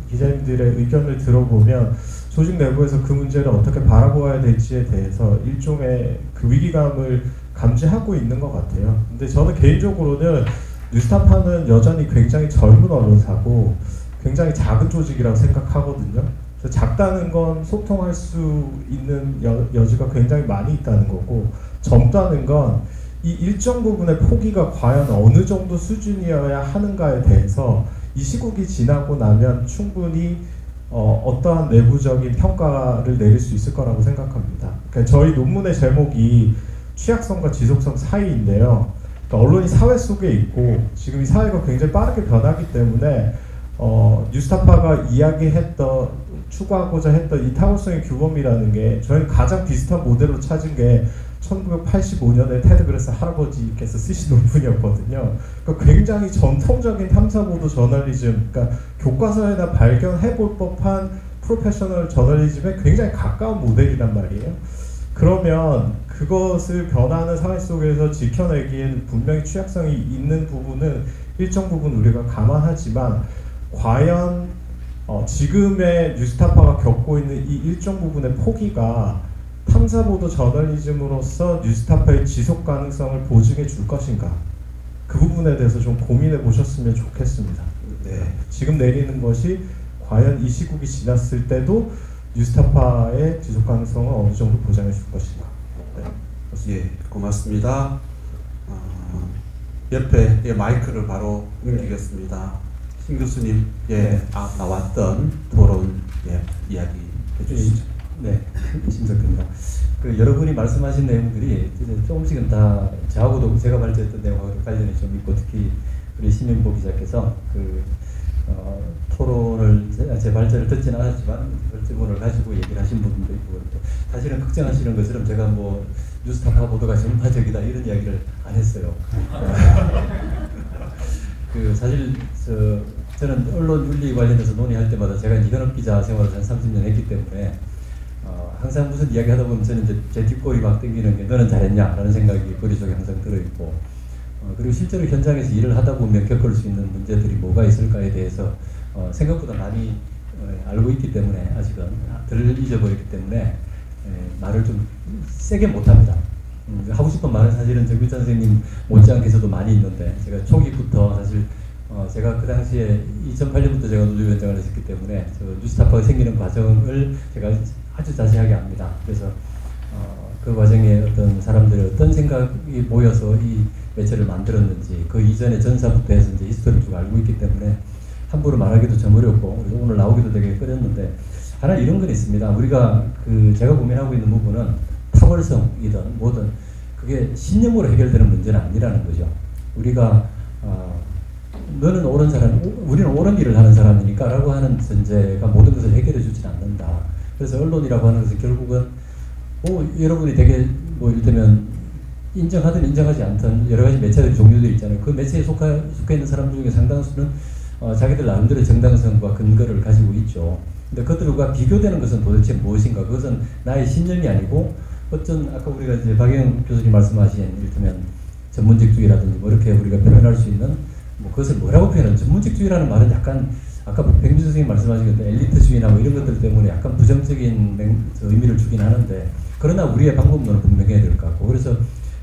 기자님들의 의견을 들어보면 조직 내부에서 그 문제를 어떻게 바라보아야 될지에 대해서 일종의 그 위기감을 감지하고 있는 것 같아요. 근데 저는 개인적으로는 뉴스타파는 여전히 굉장히 젊은 언론사고 굉장히 작은 조직이라고 생각하거든요. 그래서 작다는 건 소통할 수 있는 여지가 굉장히 많이 있다는 거고 젊다는 건 이 일정 부분의 포기가 과연 어느 정도 수준이어야 하는가에 대해서 이 시국이 지나고 나면 충분히 어떠한 내부적인 평가를 내릴 수 있을 거라고 생각합니다. 그러니까 저희 논문의 제목이 취약성과 지속성 사이인데요. 그러니까 언론이 사회 속에 있고 지금 이 사회가 굉장히 빠르게 변하기 때문에 뉴스타파가 이야기했던 추구하고자 했던 이 타고성의 규범이라는 게 저희는 가장 비슷한 모델로 찾은 게 1985년에 테드 그레스 할아버지께서 쓰신 논문이었거든요. 그러니까 굉장히 전통적인 탐사보도 저널리즘, 그러니까 교과서에다 발견해볼 법한 프로페셔널 저널리즘에 굉장히 가까운 모델이란 말이에요. 그러면 그것을 변화하는 사회 속에서 지켜내기에는 분명히 취약성이 있는 부분은 일정 부분 우리가 감안하지만 과연 지금의 뉴스타파가 겪고 있는 이 일정 부분의 포기가 탐사보도 저널리즘으로서 뉴스타파의 지속 가능성을 보증해 줄 것인가, 그 부분에 대해서 좀 고민해 보셨으면 좋겠습니다. 네. 지금 내리는 것이 과연 이 시국이 지났을 때도 뉴스타파의 지속 가능성을 어느 정도 보장해 줄 것인가. 네. 예, 고맙습니다. 옆에 마이크를 바로 넘기겠습니다. 신 교수님, 나왔던 토론 이야기 해주시죠. 네, 심석입니다. 여러분이 말씀하신 내용들이 이제 조금씩은 다 저하고도 제가 발제했던 내용하고 관련이 좀 있고, 특히 우리 신윤보 기자께서 토론을 제 발제를 듣지는 않았지만 발제문을 가지고 얘기를 하신 부분도 있고, 또 사실은 걱정하시는 것처럼 제가 뭐 뉴스타파 보도가 전파적이다 이런 이야기를 안 했어요. 사실 저는 언론 윤리 관련해서 논의할 때마다 제가 이제 현업 기자 생활을 한 30년 했기 때문에 항상 무슨 이야기 하다 보면 저는 이제 제 뒷골이 막 당기는 게 너는 잘했냐라는 생각이 머릿속에 항상 들어있고, 그리고 실제로 현장에서 일을 하다 보면 겪을 수 있는 문제들이 뭐가 있을까에 대해서 생각보다 많이 알고 있기 때문에 아직은 덜 잊어버렸기 때문에 말을 좀 세게 못합니다. 하고 싶은 말은 사실은 정규찬 선생님 못지않게서도 많이 있는데, 제가 초기부터 사실 제가 그 당시에 2008년부터 제가 노조위원장을 했었기 때문에 뉴스타파가 생기는 과정을 제가 아주 자세하게 압니다. 그래서 그 과정에 어떤 사람들의 어떤 생각이 모여서 이 매체를 만들었는지, 그 이전의 전사부터 해서 이제 히스토리를 쭉 알고 있기 때문에 함부로 말하기도 좀 어렵고, 그리고 오늘 나오기도 되게 꺼렸는데, 하나 이런 건 있습니다. 우리가 제가 고민하고 있는 부분은 탁월성이든 뭐든 그게 신념으로 해결되는 문제는 아니라는 거죠. 우리가 너는 옳은 사람, 우리는 옳은 일을 하는 사람이니까 라고 하는 전제가 모든 것을 해결해 주진 않는다. 그래서 언론이라고 하는 것은 결국은 여러분이 되게 이를테면 인정하든 인정하지 않든 여러 가지 매체들 종류들이 있잖아요. 그 매체에 속해 있는 사람 중에 상당수는 자기들 나름대로 정당성과 근거를 가지고 있죠. 근데 그들과 비교되는 것은 도대체 무엇인가? 그것은 나의 신념이 아니고 어떤 아까 우리가 이제 박영 교수님 말씀하신 이를테면 전문직주의라든지 뭐 이렇게 우리가 표현할 수 있는 그것을 뭐라고 표현하는, 전문직주의라는 말은 약간 아까 백민수 선생님 말씀하신 것 엘리트주의나 뭐 이런 것들 때문에 약간 부정적인 의미를 주긴 하는데, 그러나 우리의 방법론은 분명해야 될 것 같고, 그래서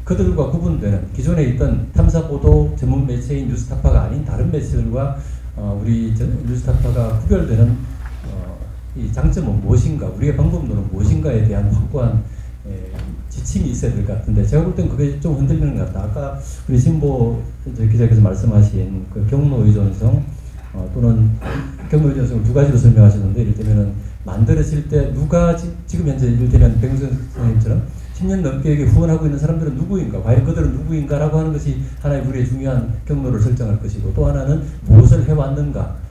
그들과 구분되는 기존에 있던 탐사보도 전문 매체인 뉴스타파가 아닌 다른 매체들과 우리 뉴스타파가 구별되는 이 장점은 무엇인가, 우리의 방법론은 무엇인가에 대한 확고한 지침이 있어야 될 것 같은데, 제가 볼 땐 그게 좀 흔들리는 것 같다. 아까 우리 신보 기자께서 말씀하신 그 경로 의존성 또는 경로 의존성을 두 가지로 설명하셨는데, 이를테면은 만들어질 때 누가 지금 현재 이를테면 백승 선생님처럼 10년 넘게 후원하고 있는 사람들은 누구인가, 과연 그들은 누구인가라고 하는 것이 하나의 우리의 중요한 경로를 설정할 것이고, 또 하나는 무엇을 해왔는가.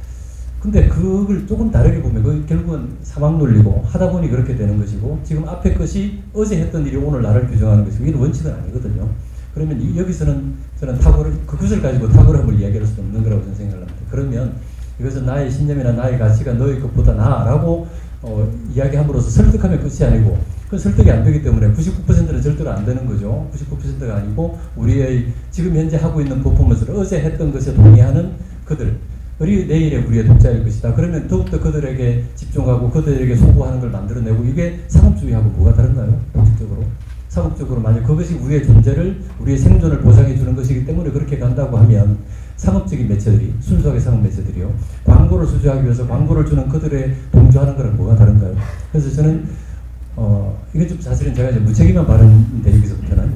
근데 그걸 조금 다르게 보면 그 결국은 사망 논리고 하다 보니 그렇게 되는 것이고, 지금 앞에 것이 어제 했던 일이 오늘 나를 규정하는 것이고, 이건 원칙은 아니거든요. 그러면 여기서는 저는 그것을 가지고 탁월함을 이야기할 수 없는 거라고 저는 생각을 합니다. 그러면 이것은 나의 신념이나 나의 가치가 너의 것보다 나아라고 이야기함으로써 설득하면 끝이 아니고, 그 설득이 안 되기 때문에 99%는 절대로 안 되는 거죠. 99%가 아니고 우리의 지금 현재 하고 있는 퍼포먼스를 어제 했던 것에 동의하는 그들, 내일의 우리의 독자일 것이다. 그러면 더욱더 그들에게 집중하고 그들에게 소구하는 걸 만들어내고, 이게 상업주의하고 뭐가 다른가요? 본질적으로. 상업적으로 만약 그것이 우리의 존재를, 우리의 생존을 보장해 주는 것이기 때문에 그렇게 간다고 하면, 상업적인 매체들이, 순수하게 상업 매체들이요, 광고를 수주하기 위해서 광고를 주는 그들의 동조하는 거랑 뭐가 다른가요? 그래서 저는 이건 좀 사실은 제가 이제 무책임한 발언인데, 여기서부터는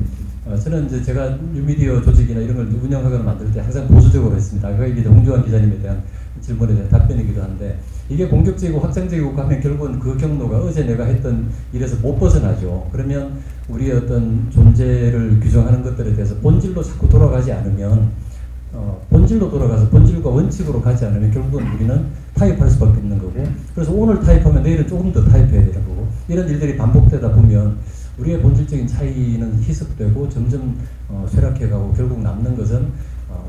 저는 이제 제가 뉴미디어 조직이나 이런 걸 운영하거나 만들 때 항상 보수적으로 했습니다. 그게 이제 홍주환 기자님에 대한 질문에 대한 답변이기도 한데, 이게 공격적이고 확장적이고 하면 결국은 그 경로가 어제 내가 했던 일에서 못 벗어나죠. 그러면 우리의 어떤 존재를 규정하는 것들에 대해서 본질로 자꾸 돌아가지 않으면, 본질로 돌아가서 본질과 원칙으로 가지 않으면 결국은 우리는 타입할 수밖에 없는 거고, 그래서 오늘 타입하면 내일은 조금 더 타입해야 되는 거고, 이런 일들이 반복되다 보면 우리의 본질적인 차이는 희석되고 점점 쇠락해가고, 결국 남는 것은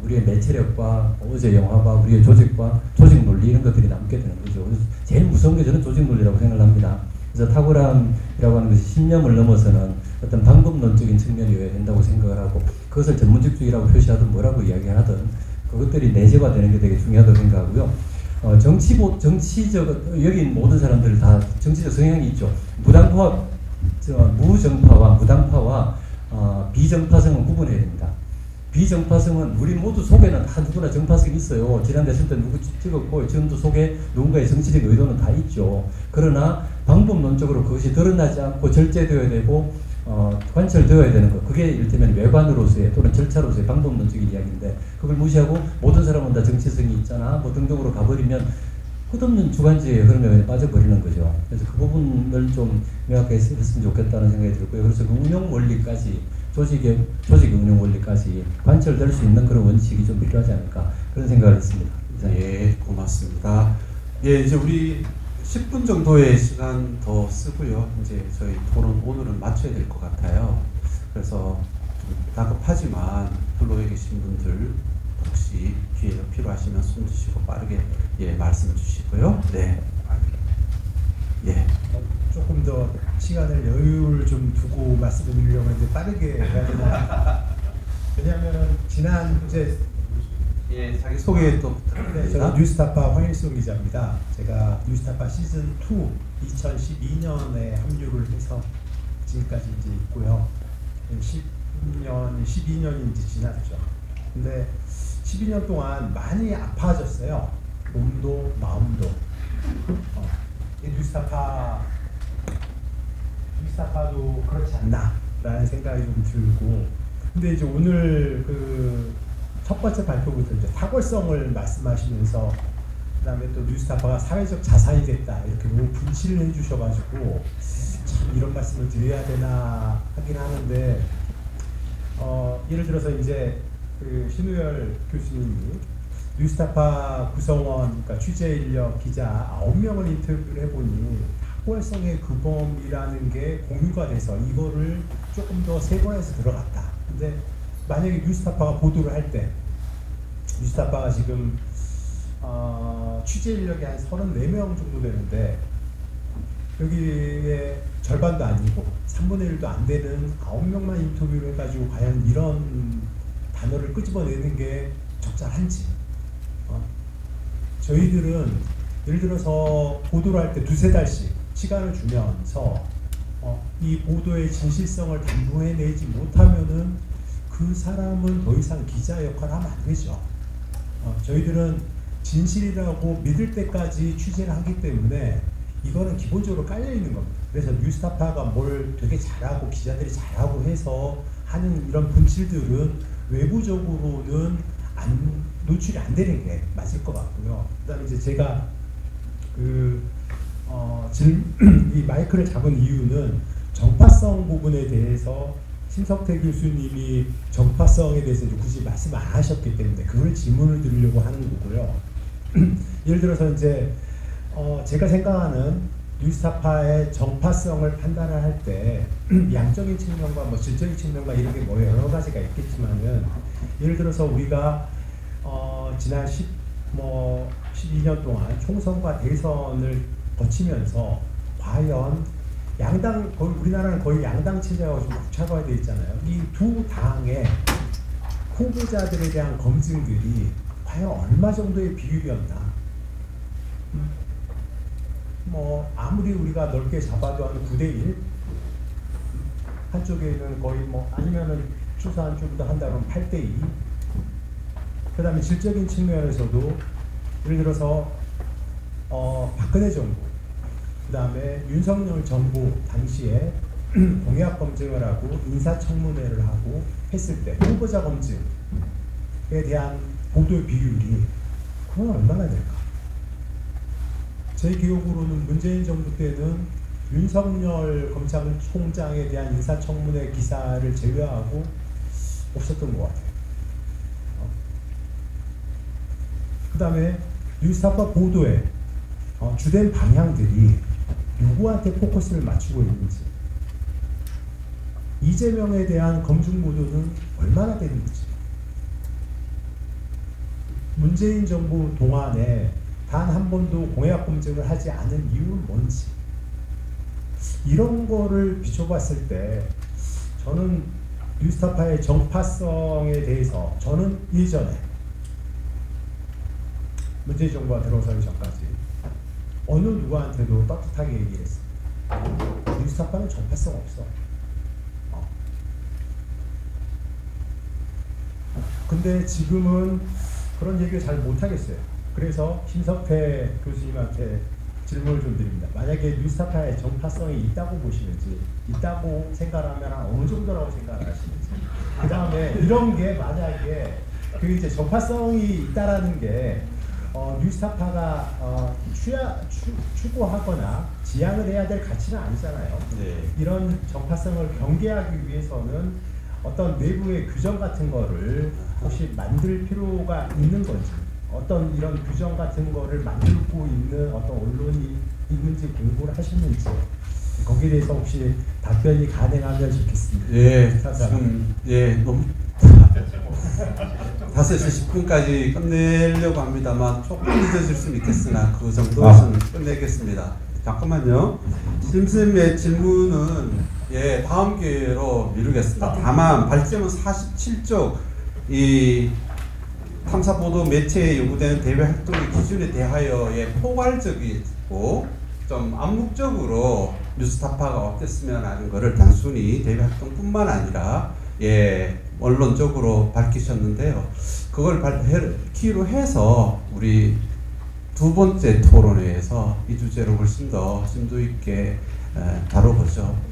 우리의 매체력과 어제 영화와 우리의 조직과 조직 논리, 이런 것들이 남게 되는 거죠. 그래서 제일 무서운 게 저는 조직 논리라고 생각을 합니다. 그래서 탁월함이라고 하는 것이 신념을 넘어서는 어떤 방법론적인 측면이어야 된다고 생각을 하고, 그것을 전문직주의라고 표시하든 뭐라고 이야기하든 그것들이 내재화되는 게 되게 중요하다고 생각하고요. 정치적, 여기 모든 사람들 다 정치적 성향이 있죠. 무정파와 무당파와 비정파성은 구분해야 됩니다. 비정파성은 우리 모두 속에는 다 누구나 정파성이 있어요. 지난 대선 때 누구 찍었고, 지금도 속에 누군가의 정치적 의도는 다 있죠. 그러나 방법론적으로 그것이 드러나지 않고 절제되어야 되고 관철되어야 되는 것, 그게 이를테면 외관으로서의 또는 절차로서의 방법론적인 이야기인데, 그걸 무시하고 모든 사람은 다 정치성이 있잖아 뭐 등등으로 가버리면 끝없는 주관지에 흐름에 그냥 빠져버리는 거죠. 그래서 그 부분을 좀 명확하게 했으면 좋겠다는 생각이 들고요. 그래서 그 운영 원리까지, 조직 운영 원리까지 관철될 수 있는 그런 원칙이 좀 필요하지 않을까, 그런 생각을 했습니다. 예, 고맙습니다. 예, 이제 우리 10분 정도의 시간 더 쓰고요. 이제 저희 토론 오늘은 마쳐야 될 것 같아요. 그래서 좀 다급하지만 플로에 계신 분들 혹시 기회가 필요하시면 손 드시고 빠르게 말씀 주시고요. 네. 예. 조금 더 시간을 여유를 좀 두고 말씀을 드리려고 했는데 빠르게 해야 되나? 왜냐하면 지난 이제 자기 소개 또 네, 부탁드립니다. 저는 뉴스타파 황일순 기자입니다. 제가 뉴스타파 시즌 2 2012년에 합류를 해서 지금까지 이제 있고요. 12년이 이제 지났죠. 근데 12년 동안 많이 아파졌어요. 몸도 마음도. 뉴스타파도 그렇지 않나라는 생각이 좀 들고. 근데 이제 오늘 그 첫 번째 발표부터 이제 탁월성을 말씀하시면서, 그다음에 또 뉴스타파가 사회적 자산이 됐다 이렇게 너무 분치를 해주셔가지고 참 이런 말씀을 드려야 되나 하긴 하는데, 예를 들어서 이제 그 신우열 교수님이 뉴스타파 구성원, 그러니까 취재 인력 기자 9명을 인터뷰를 해보니 탁월성의 규범이라는 게 공유가 돼서 이거를 조금 더 세분화해서 들어갔다. 근데 만약에 뉴스타파가 보도를 할 때, 뉴스타파가 지금 취재 인력이 한 34명 정도 되는데, 여기에 절반도 아니고 3분의 1도 안 되는 9명만 인터뷰를 해가지고 과연 이런 단어를 끄집어내는 게 적절한지. 저희들은 예를 들어서 보도를 할 때 2-3달씩 시간을 주면서 이 보도의 진실성을 담보해내지 못하면은 그 사람은 더 이상 기자 역할을 하면 안 되죠. 저희들은 진실이라고 믿을 때까지 취재를 하기 때문에 이거는 기본적으로 깔려 있는 겁니다. 그래서 뉴스타파가 뭘 되게 잘하고 기자들이 잘하고 해서 하는 이런 분칠들은 외부적으로는 노출이 안 되는 게 맞을 것 같고요. 그다음에 이제 제가 이 마이크를 잡은 이유는 정파성 부분에 대해서 심석태 교수님이 정파성에 대해서 굳이 말씀 안 하셨기 때문에 그걸 질문을 드리려고 하는 거고요. 예를 들어서 이제 제가 생각하는 뉴스타파의 정파성을 판단을 할 때 양적인 측면과 뭐 질적인 측면과 이런 게 뭐 여러 가지가 있겠지만은, 예를 들어서 우리가 지난 12년 동안 총선과 대선을 거치면서 과연 양당, 거의 우리나라는 거의 양당 체제가 좀 국차화되어 있잖아요. 이 두 당의 후보자들에 대한 검증들이 과연 얼마 정도의 비율이었나? 뭐 아무리 우리가 넓게 잡아도 한 9대1, 한쪽에는 거의 뭐 아니면은 추수한 쪽도 한다면 8대2. 그다음에 질적인 측면에서도 예를 들어서 박근혜 정부, 그다음에 윤석열 정부 당시에 공약 검증을 하고 인사청문회를 하고 했을 때 후보자 검증에 대한 보도 비율이 그건 얼마나 될까? 제 기억으로는 문재인 정부 때는 윤석열 검찰총장에 대한 인사청문회 기사를 제외하고 없었던 것 같아요. 그 다음에 뉴스타파 보도에 주된 방향들이 누구한테 포커스를 맞추고 있는지, 이재명에 대한 검증 보도는 얼마나 되는지, 문재인 정부 동안에 단 한 번도 공약 검증을 하지 않은 이유는 뭔지, 이런 거를 비춰봤을 때 저는 뉴스타파의 정파성에 대해서 저는 예전에 문재인 정부가 들어서기 전까지 어느 누구한테도 떳떳하게 얘기했어요. 뉴스타파는 정파성 없어. 근데 지금은 그런 얘기를 잘 못하겠어요. 그래서 김석태 교수님한테 질문을 좀 드립니다. 만약에 뉴스타파의 정파성이 있다고 보시는지, 있다고 생각하면 어느 정도라고 생각하시는지, 그 다음에 이런 게 만약에 그 이제 정파성이 있다라는 게 뉴스타파가 추구하거나 지향을 해야 될 가치는 아니잖아요. 네. 이런 정파성을 경계하기 위해서는 어떤 내부의 규정 같은 거를 혹시 만들 필요가 있는 건지, 어떤 이런 규정 같은 거를 만들고 있는 어떤 언론이 있는지 공부를 하셨는지, 거기에 대해서 혹시 답변이 가능하면 좋겠습니다. 예, 지금 너무 5시 10분까지 끝내려고 합니다만 조금 늦어질 수는 있겠으나 그 정도에서는 끝내겠습니다. 잠깐만요. 심쌤의 질문은 다음 기회로 미루겠습니다. 다만 발제문 47쪽 이 탐사보도 매체에 요구되는 대외 활동의 기준에 대하여의 포괄적이고 좀 암묵적으로 뉴스타파가 어땠으면 하는 것을 단순히 대외 활동뿐만 아니라 언론적으로 밝히셨는데요. 그걸 키로 해서 우리 두 번째 토론회에서 이 주제로 훨씬 더 심도 있게 다뤄보죠.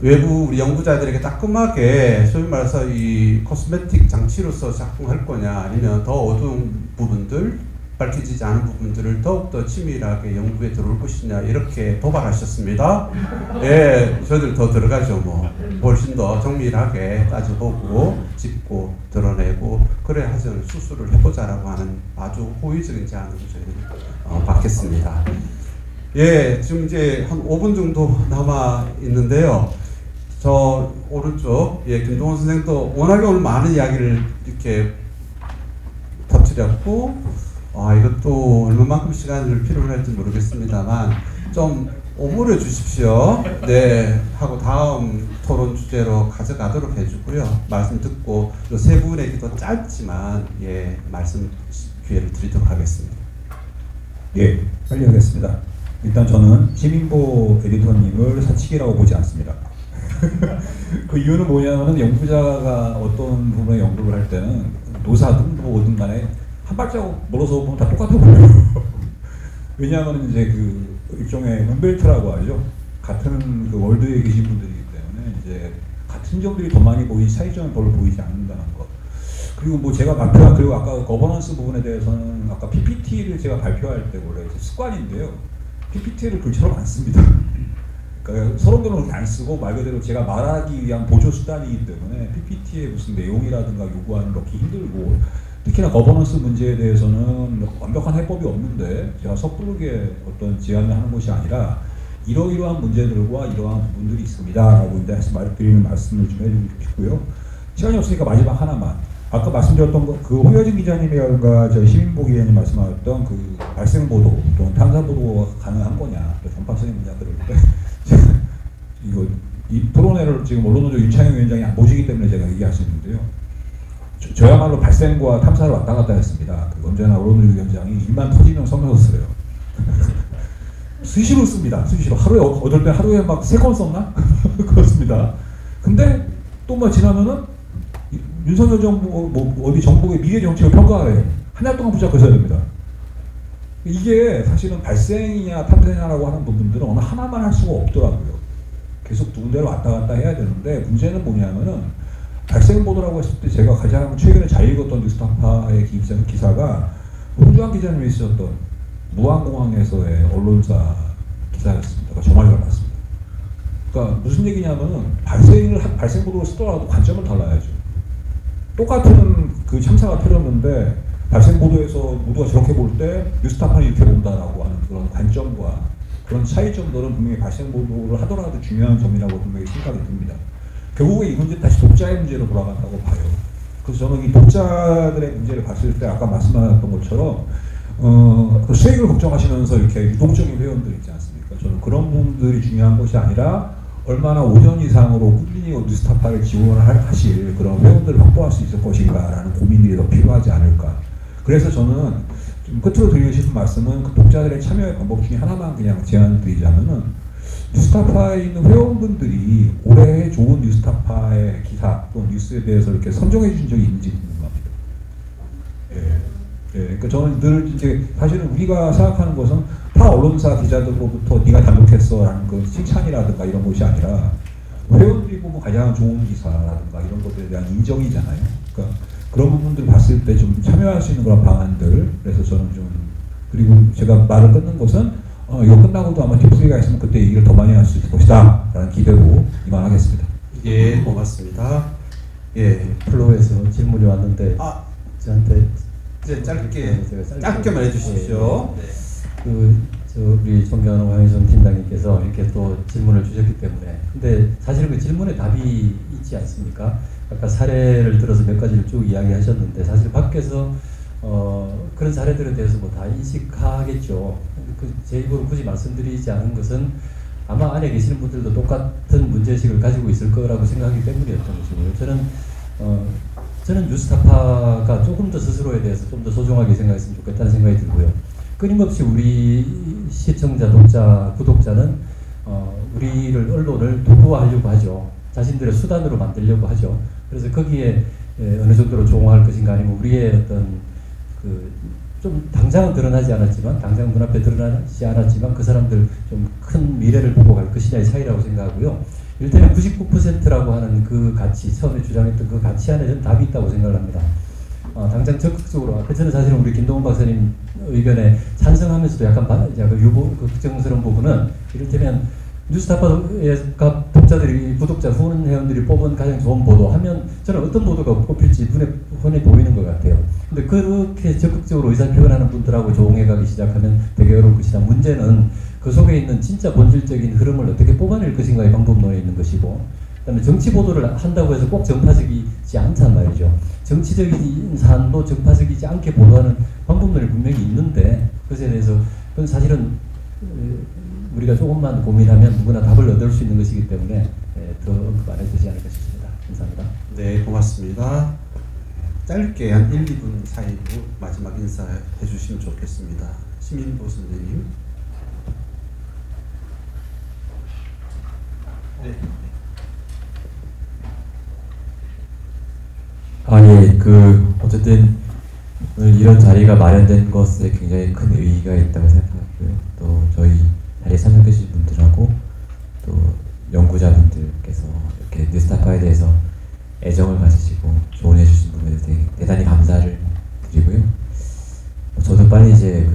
외부 우리 연구자들에게 따끔하게 소위 말해서 이 코스메틱 장치로서 작동할 거냐, 아니면 더 어두운 부분들, 밝혀지지 않은 부분들을 더욱더 치밀하게 연구에 들어올 것이냐, 이렇게 도발하셨습니다. 저희들 더 들어가죠. 훨씬 더 정밀하게 따져보고 짚고 드러내고 그래야 저는 수술을 해보자라고 하는 아주 호의적인 제안을 저희들이 받겠습니다. 지금 이제 한 5분 정도 남아 있는데요. 저 오른쪽 김동원 선생도 워낙에 오늘 많은 이야기를 이렇게 터뜨렸고 이것도 얼마만큼 시간을 필요로 할지 모르겠습니다만 좀 오버려 주십시오. 하고 다음 토론 주제로 가져가도록 해주고요. 말씀 듣고 세 분에게도 짧지만 말씀 기회를 드리도록 하겠습니다. 빨리 하겠습니다. 일단 저는 시민보 에디터님을 사칙이라고 보지 않습니다. 그 이유는 뭐냐면은 연구자가 어떤 부분에 연구를 할 때는 노사든 뭐든 간에 한 발자국 멀어서 보면 다 똑같아 보여요. 왜냐하면 이제 그 일종의 홈벨트라고 하죠. 같은 그 월드에 계신 분들이기 때문에 이제 같은 점들이 더 많이 보이지 차이점은 별로 보이지 않는다는 것. 그리고 제가 발표한, 그리고 아까 거버넌스 부분에 대해서는 아까 PPT를 제가 발표할 때 원래 습관인데요. PPT를 글처럼 안 씁니다. 그러니까 서론들은 안 쓰고 말 그대로 제가 말하기 위한 보조 수단이기 때문에 PPT에 무슨 내용이라든가 요구하는 넣기 힘들고, 특히나 거버넌스 문제에 대해서는 완벽한 해법이 없는데 제가 섣부르게 어떤 제안을 하는 것이 아니라 이러이러한 문제들과 이러한 부분들이 있습니다 라고 이제 말씀드리는 말씀을 좀 해드리고 싶고요. 시간이 없으니까 마지막 하나만, 아까 말씀드렸던 그 홍여진 기자님이라든가 저희 시민보 기자님 말씀하셨던 그 발생 보도 또는 탐사 보도가 가능한 거냐, 또 전파성의 문제들을 이 토론회를 지금 언론노조 윤창현 위원장이 안 보시기 때문에 제가 얘기할 수 있는데요. 저야말로 발생과 탐사를 왔다 갔다 했습니다. 언제나 언론노조 위원장이 입만 터지면 성명서 써요. 수시로 씁니다. 수시로 하루에 어떨 때 하루에 막 3건 썼나? 그렇습니다. 근데 또 지나면은 윤석열 정부 어디 정부의 미래 정책을 평가해요. 한 달 동안 붙잡고 있어야 됩니다. 이게 사실은 발생이냐 탐사냐라고 하는 부분들은 어느 하나만 할 수가 없더라고요. 계속 두 군데를 왔다 갔다 해야 되는데, 문제는 뭐냐면은 발생 보도라고 했을 때 제가 가장 최근에 잘 읽었던 뉴스타파의 기사가 홍주환 기자님이 쓰셨던 무안공항에서의 언론사 기사였습니다. 정말 잘 봤습니다. 그러니까 무슨 얘기냐면은 발생 보도를 쓰더라도 관점을 달라야죠. 똑같은 그 참사가 터졌는데 발생 보도에서 모두가 저렇게 볼 때 뉴스타파는 이렇게 본다라고 하는 그런 관점과 그런 차이점들은 분명히 발생 보도를 하더라도 중요한 점이라고 분명히 생각이 듭니다. 결국에 이 문제 다시 독자의 문제로 돌아간다고 봐요. 그래서 저는 이 독자들의 문제를 봤을 때 아까 말씀하셨던 것처럼 그 수익을 걱정하시면서 이렇게 유동적인 회원들 있지 않습니까? 저는 그런 분들이 중요한 것이 아니라 얼마나 5년 이상으로 꾸준히 뉴스타파를 지원을 하실 그런 회원들을 확보할 수 있을 것인가라는 고민들이 더 필요하지 않을까. 그래서 저는 좀 끝으로 드리고 싶은 말씀은 그 독자들의 참여의 방법 중에 하나만 그냥 제안을 드리자면은 뉴스타파에 있는 회원분들이 올해 좋은 뉴스타파의 기사 또 뉴스에 대해서 이렇게 선정해 주신 적이 있는지 궁금합니다. 그러니까 저는 늘 이제 사실은 우리가 생각하는 것은 타 언론사 기자들로부터 네가 잘못했어라는 그 칭찬이라든가 이런 것이 아니라 회원들이 보면 가장 좋은 기사라든가 이런 것들에 대한 인정이잖아요. 그러니까 그런 부분들 봤을 때 좀 참여할 수 있는 그런 방안들. 그래서 저는 좀 그리고 제가 말을 끊는 것은 이거 끝나고도 아마 팁3가 있으면 그때 얘기를 더 많이 할 수 있을 것이다 라는 기대로 이만하겠습니다. 예, 고맙습니다. 예, 플로에서 질문이 왔는데 저한테 이제 짧게만 해주십시오. 우리 존경하는 황희성 팀장님께서 이렇게 또 질문을 주셨기 때문에 근데 사실은 그 질문에 답이 있지 않습니까? 아까 사례를 들어서 몇 가지를 쭉 이야기하셨는데 사실 밖에서 그런 사례들에 대해서 뭐 다 인식하겠죠. 제 입으로 굳이 말씀드리지 않은 것은 아마 안에 계시는 분들도 똑같은 문제의식을 가지고 있을 거라고 생각하기 때문이었던 것이고요. 저는 뉴스타파가 조금 더 스스로에 대해서 좀 더 소중하게 생각했으면 좋겠다는 생각이 들고요. 끊임없이 우리 시청자, 독자, 구독자는 우리를 언론을 도구화하려고 하죠. 자신들의 수단으로 만들려고 하죠. 그래서 거기에 어느 정도로 조응할 것인가 아니면 우리의 어떤 좀 당장은 드러나지 않았지만 당장 눈앞에 드러나지 않았지만 그 사람들 좀 큰 미래를 보고 갈 것이냐의 차이라고 생각하고요. 이를테면 99%라고 하는 그 가치, 처음에 주장했던 그 가치 안에 저는 답이 있다고 생각을 합니다. 당장 적극적으로 저는 사실은 우리 김동훈 박사님 의견에 찬성하면서도 약간 걱정스러운 부분은 이를테면 뉴스타파의 독자들이 구독자 후원 회원들이 뽑은 가장 좋은 보도 하면 저는 어떤 보도가 뽑힐지 눈에 보이는 것 같아요. 근데 그렇게 적극적으로 의사표현하는 분들하고 조응해가기 시작하면 되게 어려울 것이다. 문제는 그 속에 있는 진짜 본질적인 흐름을 어떻게 뽑아낼 것인가의 방법론에 있는 것이고 그다음에 정치 보도를 한다고 해서 꼭 정파적이지 않단 말이죠. 정치적인 사안도 정파적이지 않게 보도하는 방법론이 분명히 있는데 그것에 대해서 그건 사실은 우리가 조금만 고민하면 누구나 답을 얻을 수 있는 것이기 때문에 더 언급 안 해도 되지 않을까 싶습니다. 감사합니다. 네, 고맙습니다. 짧게 한 1, 2분 사이로 마지막 인사해 주시면 좋겠습니다. 시민보 선생님. 네. 어쨌든 오늘 이런 자리가 마련된 것에 굉장히 큰 의의가 있다고 생각하고요. 또 저희 자리에 참석해 주신 분들하고 또 연구자분들께서 이렇게 뉴스타파에 대해서 애정을 가지시고 조언해 주신 부분에 대해 대단히 감사를 드리고요. 저도 빨리 이제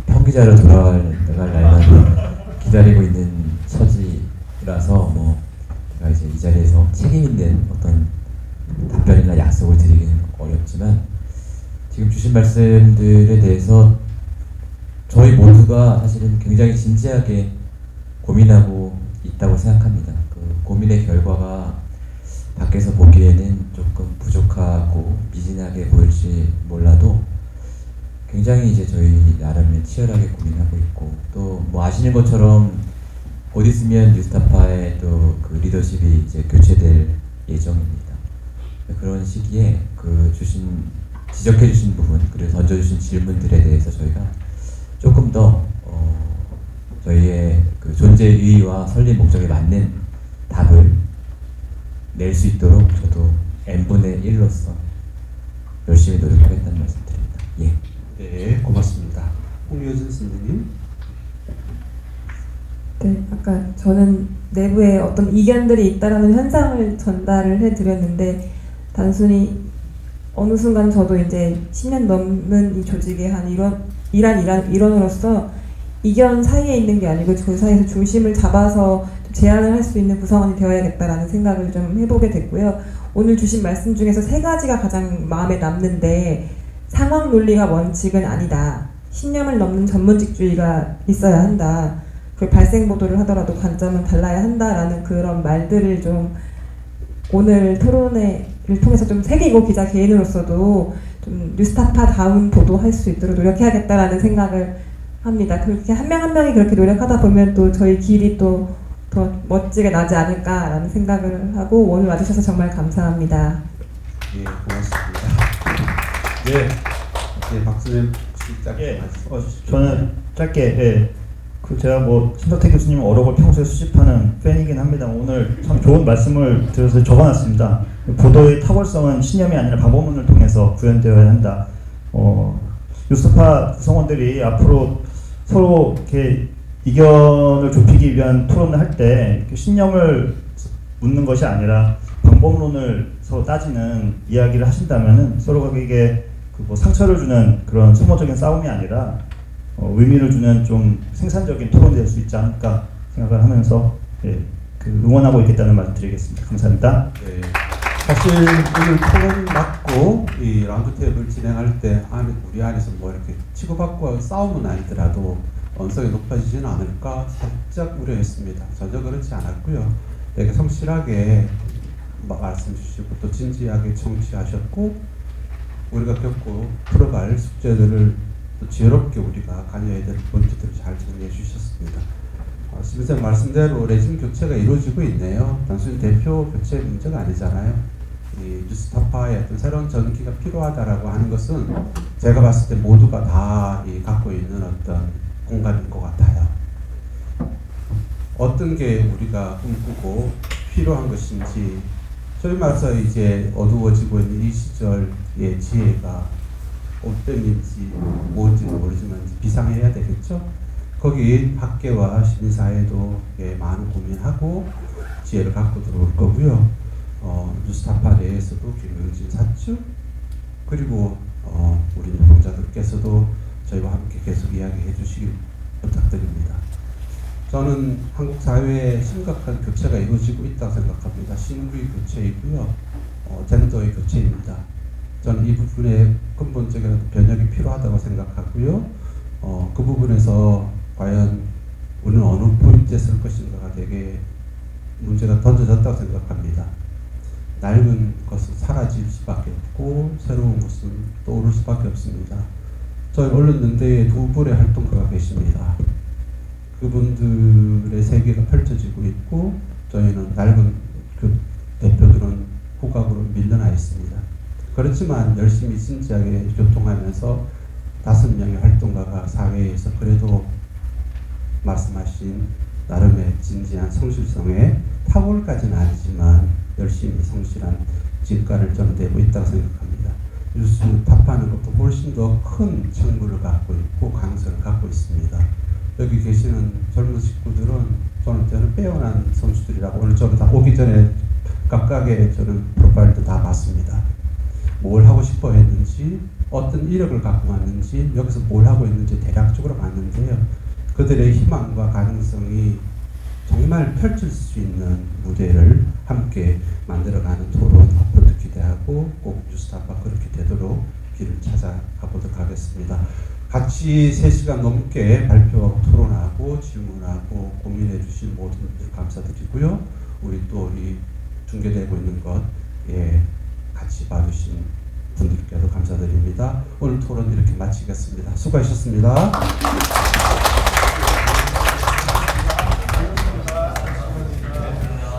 평기자로 돌아갈 날만 기다리고 있는 처지라서 제가 이제 이 자리에서 책임 있는 어떤 답변이나 약속을 드리기는 어렵지만 지금 주신 말씀들에 대해서 저희 모두가 사실은 굉장히 진지하게 고민하고 있다고 생각합니다. 그 고민의 결과가 밖에서 보기에는 조금 부족하고 미진하게 보일지 몰라도 굉장히 이제 저희 나름의 치열하게 고민하고 있고 또 아시는 것처럼 곧 있으면 뉴스타파의 또 그 리더십이 이제 교체될 예정입니다. 그런 시기에 지적해 주신 부분 그리고 던져주신 질문들에 대해서 저희가 조금 더 저희의 그 존재의 의의와 설립 목적에 맞는 답을 낼 수 있도록 저도 n분의 1로서 열심히 노력하겠다는 말씀드립니다. 예. 네, 고맙습니다. 홍효진 선생님. 네, 아까 저는 내부에 어떤 이견들이 있다라는 현상을 전달을 해드렸는데 단순히 어느 순간 저도 이제 10년 넘는 이 조직의 한 일원으로서 이견 사이에 있는 게 아니고 그 사이에서 중심을 잡아서 제안을 할 수 있는 구성원이 되어야겠다라는 생각을 좀 해보게 됐고요. 오늘 주신 말씀 중에서 3가지가 가장 마음에 남는데 상황 논리가 원칙은 아니다. 신념을 넘는 전문직주의가 있어야 한다. 그 발생 보도를 하더라도 관점은 달라야 한다라는 그런 말들을 좀 오늘 토론회를 통해서 좀 새기고 기자 개인으로서도 좀 뉴스타파다운 보도할 수 있도록 노력해야겠다라는 생각을 합니다. 그렇게 한 명 한 명이 그렇게 노력하다 보면 또 저희 길이 또 더 멋지게 나지 않을까라는 생각을 하고 오늘 와주셔서 정말 감사합니다. 예, 고맙습니다. 예, 박수님 혹시 짧게 말씀 주시죠. 저는 짧게 제가 뭐 신석태 교수님 어록을 평소에 수집하는 팬이긴 합니다. 오늘 참 좋은 말씀을 들어서 적어놨습니다. 보도의 탁월성은 신념이 아니라 방법론을 통해서 구현되어야 한다. 뉴스타파 구성원들이 앞으로 서로 이렇게 이견을 좁히기 위한 토론을 할 때 신념을 묻는 것이 아니라 방법론을 서로 따지는 이야기를 하신다면은 서로에게 뭐 상처를 주는 그런 소모적인 싸움이 아니라 의미를 주는 좀 생산적인 토론이 될 수 있지 않을까 생각을 하면서 응원하고 있겠다는 말씀 드리겠습니다. 감사합니다. 네. 사실 오늘 토론 맞고 이 라운드테이블 진행할 때 우리 안에서 뭐 이렇게 치고받고 싸움은 아니더라도 언성이 높아지지는 않을까 살짝 우려했습니다. 전혀 그렇지 않았고요. 되게 성실하게 말씀 주시고 또 진지하게 청취하셨고 우리가 겪고 풀어갈 숙제들을 또 지혜롭게 우리가 관여해야 될 본질들을 잘 정리해 주셨습니다. 심의생 말씀대로 레짐 교체가 이루어지고 있네요. 단순히 대표 교체 문제가 아니잖아요. 이 뉴스타파의 어떤 새로운 전기가 필요하다라고 하는 것은 제가 봤을 때 모두가 다 갖고 있는 어떤 공간인 것 같아요. 어떤 게 우리가 꿈꾸고 필요한 것인지 소위 말해서 이제 어두워지고 있는 이 시절의 지혜가 어떤인지 뭔지는 모르지만 비상해야 되겠죠. 거기 학계와 시민사회도 많은 고민하고 지혜를 갖고 들어올 거고요. 뉴스타파 내에서도 김용진 사측 그리고 우리 노동자들께서도 저희와 함께 계속 이야기해 주시길 부탁드립니다. 저는 한국 사회에 심각한 교체가 이루어지고 있다고 생각합니다. 신부의 교체이고요. 젠더의 교체입니다. 저는 이 부분에 근본적인 변혁이 필요하다고 생각하고요. 그 부분에서 과연 우리는 어느 포인트에 쓸 것인가가 되게 문제가 던져졌다고 생각합니다. 낡은 것은 사라질 수밖에 없고 새로운 것은 떠오를 수밖에 없습니다. 저희 언론연대에 두 분의 활동가가 계십니다. 그분들의 세계가 펼쳐지고 있고 저희는 낡은 그 대표들은 후각으로 밀려나 있습니다. 그렇지만 열심히 진지하게 교통하면서 5명의 활동가가 사회에서 그래도 말씀하신 나름의 진지한 성실성에 탁월까지는 아니지만 열심히 성실한 진가를 저는 내고 있다고 생각합니다. 뉴스타파는 것도 훨씬 더 큰 책무를 갖고 있고 강성을 갖고 있습니다. 여기 계시는 젊은 식구들은 저는 빼어난 선수들이라고 오늘 저는 다 오기 전에 각각의 저는 프로파일도 다 봤습니다. 뭘 하고 싶어 했는지 어떤 이력을 갖고 왔는지 여기서 뭘 하고 있는지 대략적으로 봤는데요. 그들의 희망과 가능성이 정말 펼칠 수 있는 무대를 함께 만들어가는 토론 앞으로도 기대하고 꼭 뉴스타파 그렇게 되도록 길을 찾아가보도록 하겠습니다. 같이 3시간 넘게 발표하고 토론하고 질문하고 고민해 주신 모든 분들 감사드리고요. 우리 중계되고 있는 것 같이 봐주신 분들께도 감사드립니다. 오늘 토론 이렇게 마치겠습니다. 수고하셨습니다.